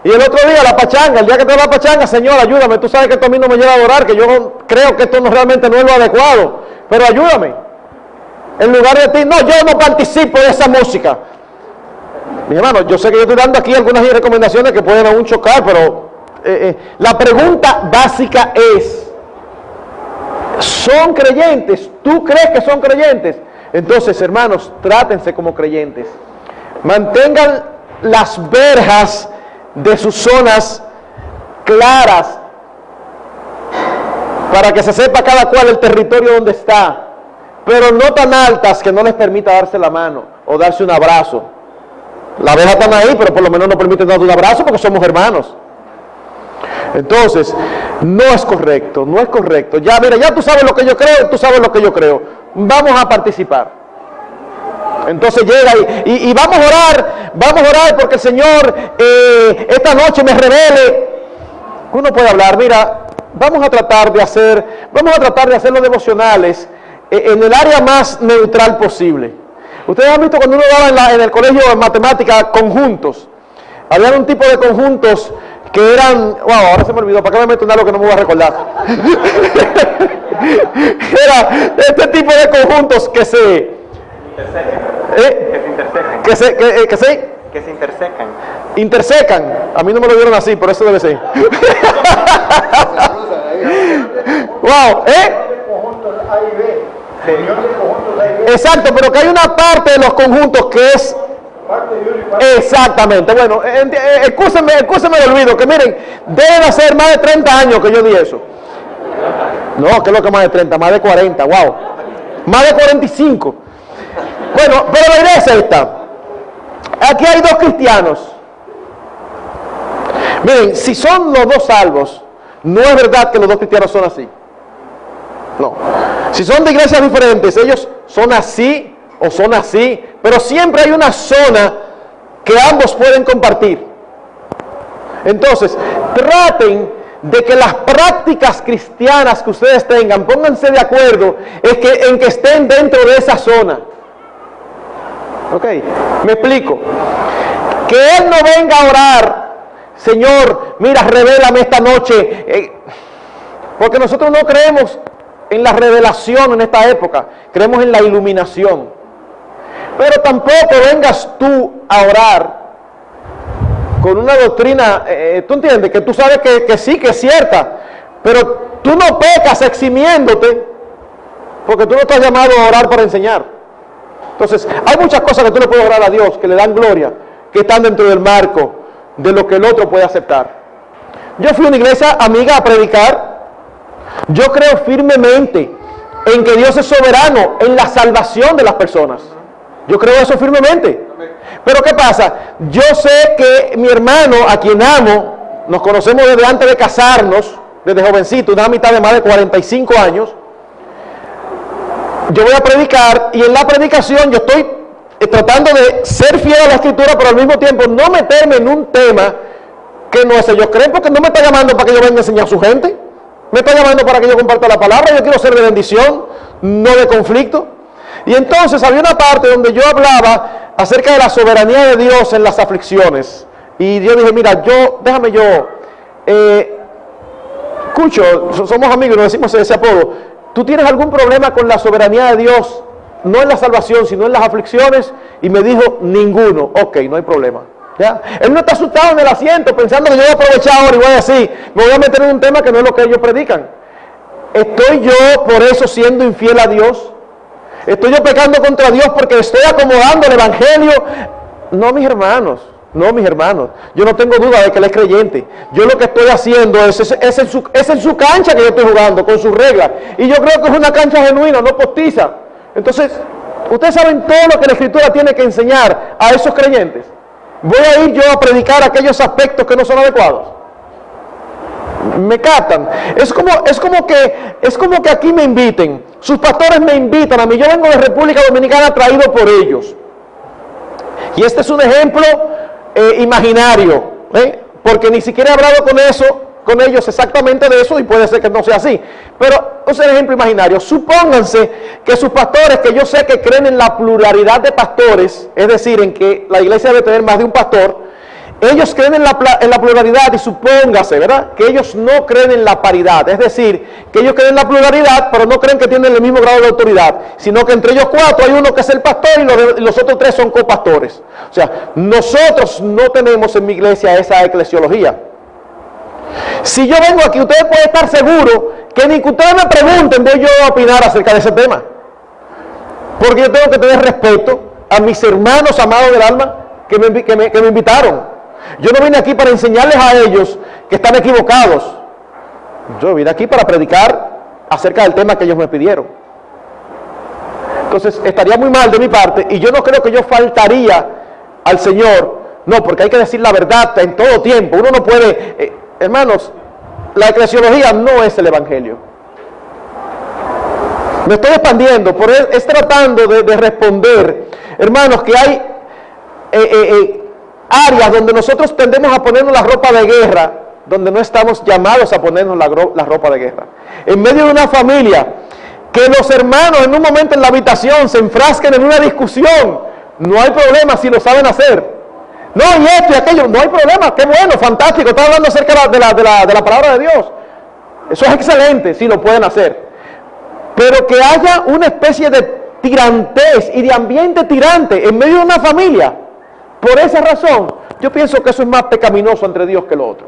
Y el otro día la pachanga, el día que te da la pachanga, Señor, ayúdame, tú sabes que esto a mí no me lleva a adorar, que yo creo que esto realmente no es lo adecuado, pero ayúdame. En lugar de ti, no, yo no participo de esa música. Mi hermano, yo sé que yo estoy dando aquí algunas recomendaciones que pueden aún chocar, pero la pregunta básica es, ¿son creyentes? ¿Tú crees que son creyentes? Entonces, hermanos, trátense como creyentes. Mantengan las verjas de sus zonas claras para que se sepa cada cual el territorio donde está, pero no tan altas que no les permita darse la mano o darse un abrazo. Las verjas están ahí, pero por lo menos no permiten dar un abrazo porque somos hermanos. Entonces, no es correcto, no es correcto. Ya, mira, ya tú sabes lo que yo creo, tú sabes lo que yo creo. Vamos a participar. Entonces llega y vamos a orar porque el Señor esta noche me revele. Uno puede hablar, mira, vamos a tratar de hacer los devocionales en el área más neutral posible. Ustedes han visto cuando uno daba en el colegio en matemáticas conjuntos. Había un tipo de conjuntos que eran, wow, ahora se me olvidó, ¿para qué me meto en algo que no me voy a recordar? Era este tipo de conjuntos que se intersecan. Intersecan. A mí no me lo dieron así, por eso debe ser. Wow, exacto, pero que hay una parte de los conjuntos que es exactamente. Bueno, excúsenme el olvido, que miren, deben hacer más de 30 años que yo di eso. No, que es lo que más de 30, más de 40, wow. Más de 45. Bueno, pero la idea es esta. Aquí hay dos cristianos. Miren, si son los dos salvos, no es verdad que los dos cristianos son así. No. Si son de iglesias diferentes, ellos son así o son así, pero siempre hay una zona que ambos pueden compartir. Entonces, traten de que las prácticas cristianas que ustedes tengan, pónganse de acuerdo en que estén dentro de esa zona. Ok, me explico. Que Él no venga a orar, Señor, mira, revélame esta noche, porque nosotros no creemos en la revelación en esta época, creemos en la iluminación. Pero tampoco vengas tú a orar con una doctrina, tú entiendes, que tú sabes que sí, que es cierta, pero tú no pecas eximiéndote, porque tú no estás llamado a orar para enseñar. Entonces, hay muchas cosas que tú le puedes orar a Dios, que le dan gloria, que están dentro del marco de lo que el otro puede aceptar. Yo fui a una iglesia amiga a predicar. Yo creo firmemente en que Dios es soberano en la salvación de las personas. Yo creo eso firmemente. Pero ¿qué pasa? Yo sé que mi hermano, a quien amo, nos conocemos desde antes de casarnos, desde jovencito, una mitad de más de 45 años. Yo voy a predicar y en la predicación yo estoy tratando de ser fiel a la Escritura, pero al mismo tiempo no meterme en un tema que no es ellos creen, porque no me está llamando para que yo venga a enseñar a su gente. Me está llamando para que yo comparta la palabra. Yo quiero ser de bendición, no de conflicto. Y entonces había una parte donde yo hablaba acerca de la soberanía de Dios en las aflicciones. Y yo dije, mira, déjame yo, Cucho, somos amigos y nos decimos ese apodo. ¿Tú tienes algún problema con la soberanía de Dios? No en la salvación, sino en las aflicciones. Y me dijo, ninguno. Ok, no hay problema. ¿Ya? Él no está asustado en el asiento pensando que yo voy a aprovechar ahora y voy a decir, me voy a meter en un tema que no es lo que ellos predican. ¿Estoy yo por eso siendo infiel a Dios? ¿Estoy yo pecando contra Dios porque estoy acomodando el evangelio? No, mis hermanos. No, mis hermanos. Yo no tengo duda de que él es creyente. Yo lo que estoy haciendo es en su cancha que yo estoy jugando, con sus reglas. Y yo creo que es una cancha genuina, no postiza. Entonces, ustedes saben todo lo que la Escritura tiene que enseñar a esos creyentes. ¿Voy a ir yo a predicar aquellos aspectos que no son adecuados? Me captan. Es como que aquí me inviten. Sus pastores me invitan a mí. Yo vengo de República Dominicana traído por ellos. Y este es un ejemplo imaginario, porque ni siquiera he hablado con ellos exactamente de eso, y puede ser que no sea así. Pero es un ejemplo imaginario. Supónganse que sus pastores, que yo sé que creen en la pluralidad de pastores, es decir, en que la iglesia debe tener más de un pastor, ellos creen en la pluralidad, y supóngase, ¿verdad?, que ellos no creen en la paridad, es decir, que ellos creen en la pluralidad, pero no creen que tienen el mismo grado de autoridad, sino que entre ellos 4 hay uno que es el pastor y los otros 3 son copastores. O sea, nosotros no tenemos en mi iglesia esa eclesiología. Si yo vengo aquí, ustedes pueden estar seguros que ni que ustedes me pregunten voy yo a opinar acerca de ese tema, porque yo tengo que tener respeto a mis hermanos amados del alma que me invitaron. Yo no vine aquí para enseñarles a ellos que están equivocados. Yo vine aquí para predicar acerca del tema que ellos me pidieron. Entonces estaría muy mal de mi parte, y yo no creo que yo faltaría al Señor. No, porque hay que decir la verdad en todo tiempo. Uno no puede, hermanos, la eclesiología no es el evangelio. Me estoy expandiendo, pero es tratando de responder, hermanos, que hay áreas donde nosotros tendemos a ponernos la ropa de guerra, donde no estamos llamados a ponernos la ropa de guerra. En medio de una familia, que los hermanos en un momento en la habitación se enfrasquen en una discusión, no hay problema si lo saben hacer. No, y esto y aquello, no hay problema, qué bueno, fantástico, está hablando acerca de la palabra de Dios. Eso es excelente si lo pueden hacer. Pero que haya una especie de tirantez y de ambiente tirante en medio de una familia, por esa razón, yo pienso que eso es más pecaminoso entre Dios que lo otro.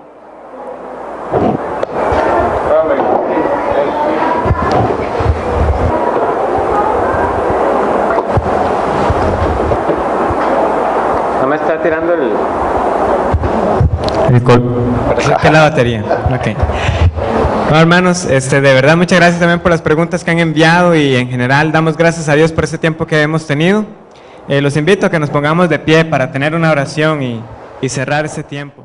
No me está tirando el ¿Qué la batería? Ok. Bueno, hermanos, de verdad muchas gracias también por las preguntas que han enviado, y en general damos gracias a Dios por este tiempo que hemos tenido. Los invito a que nos pongamos de pie para tener una oración y cerrar ese tiempo.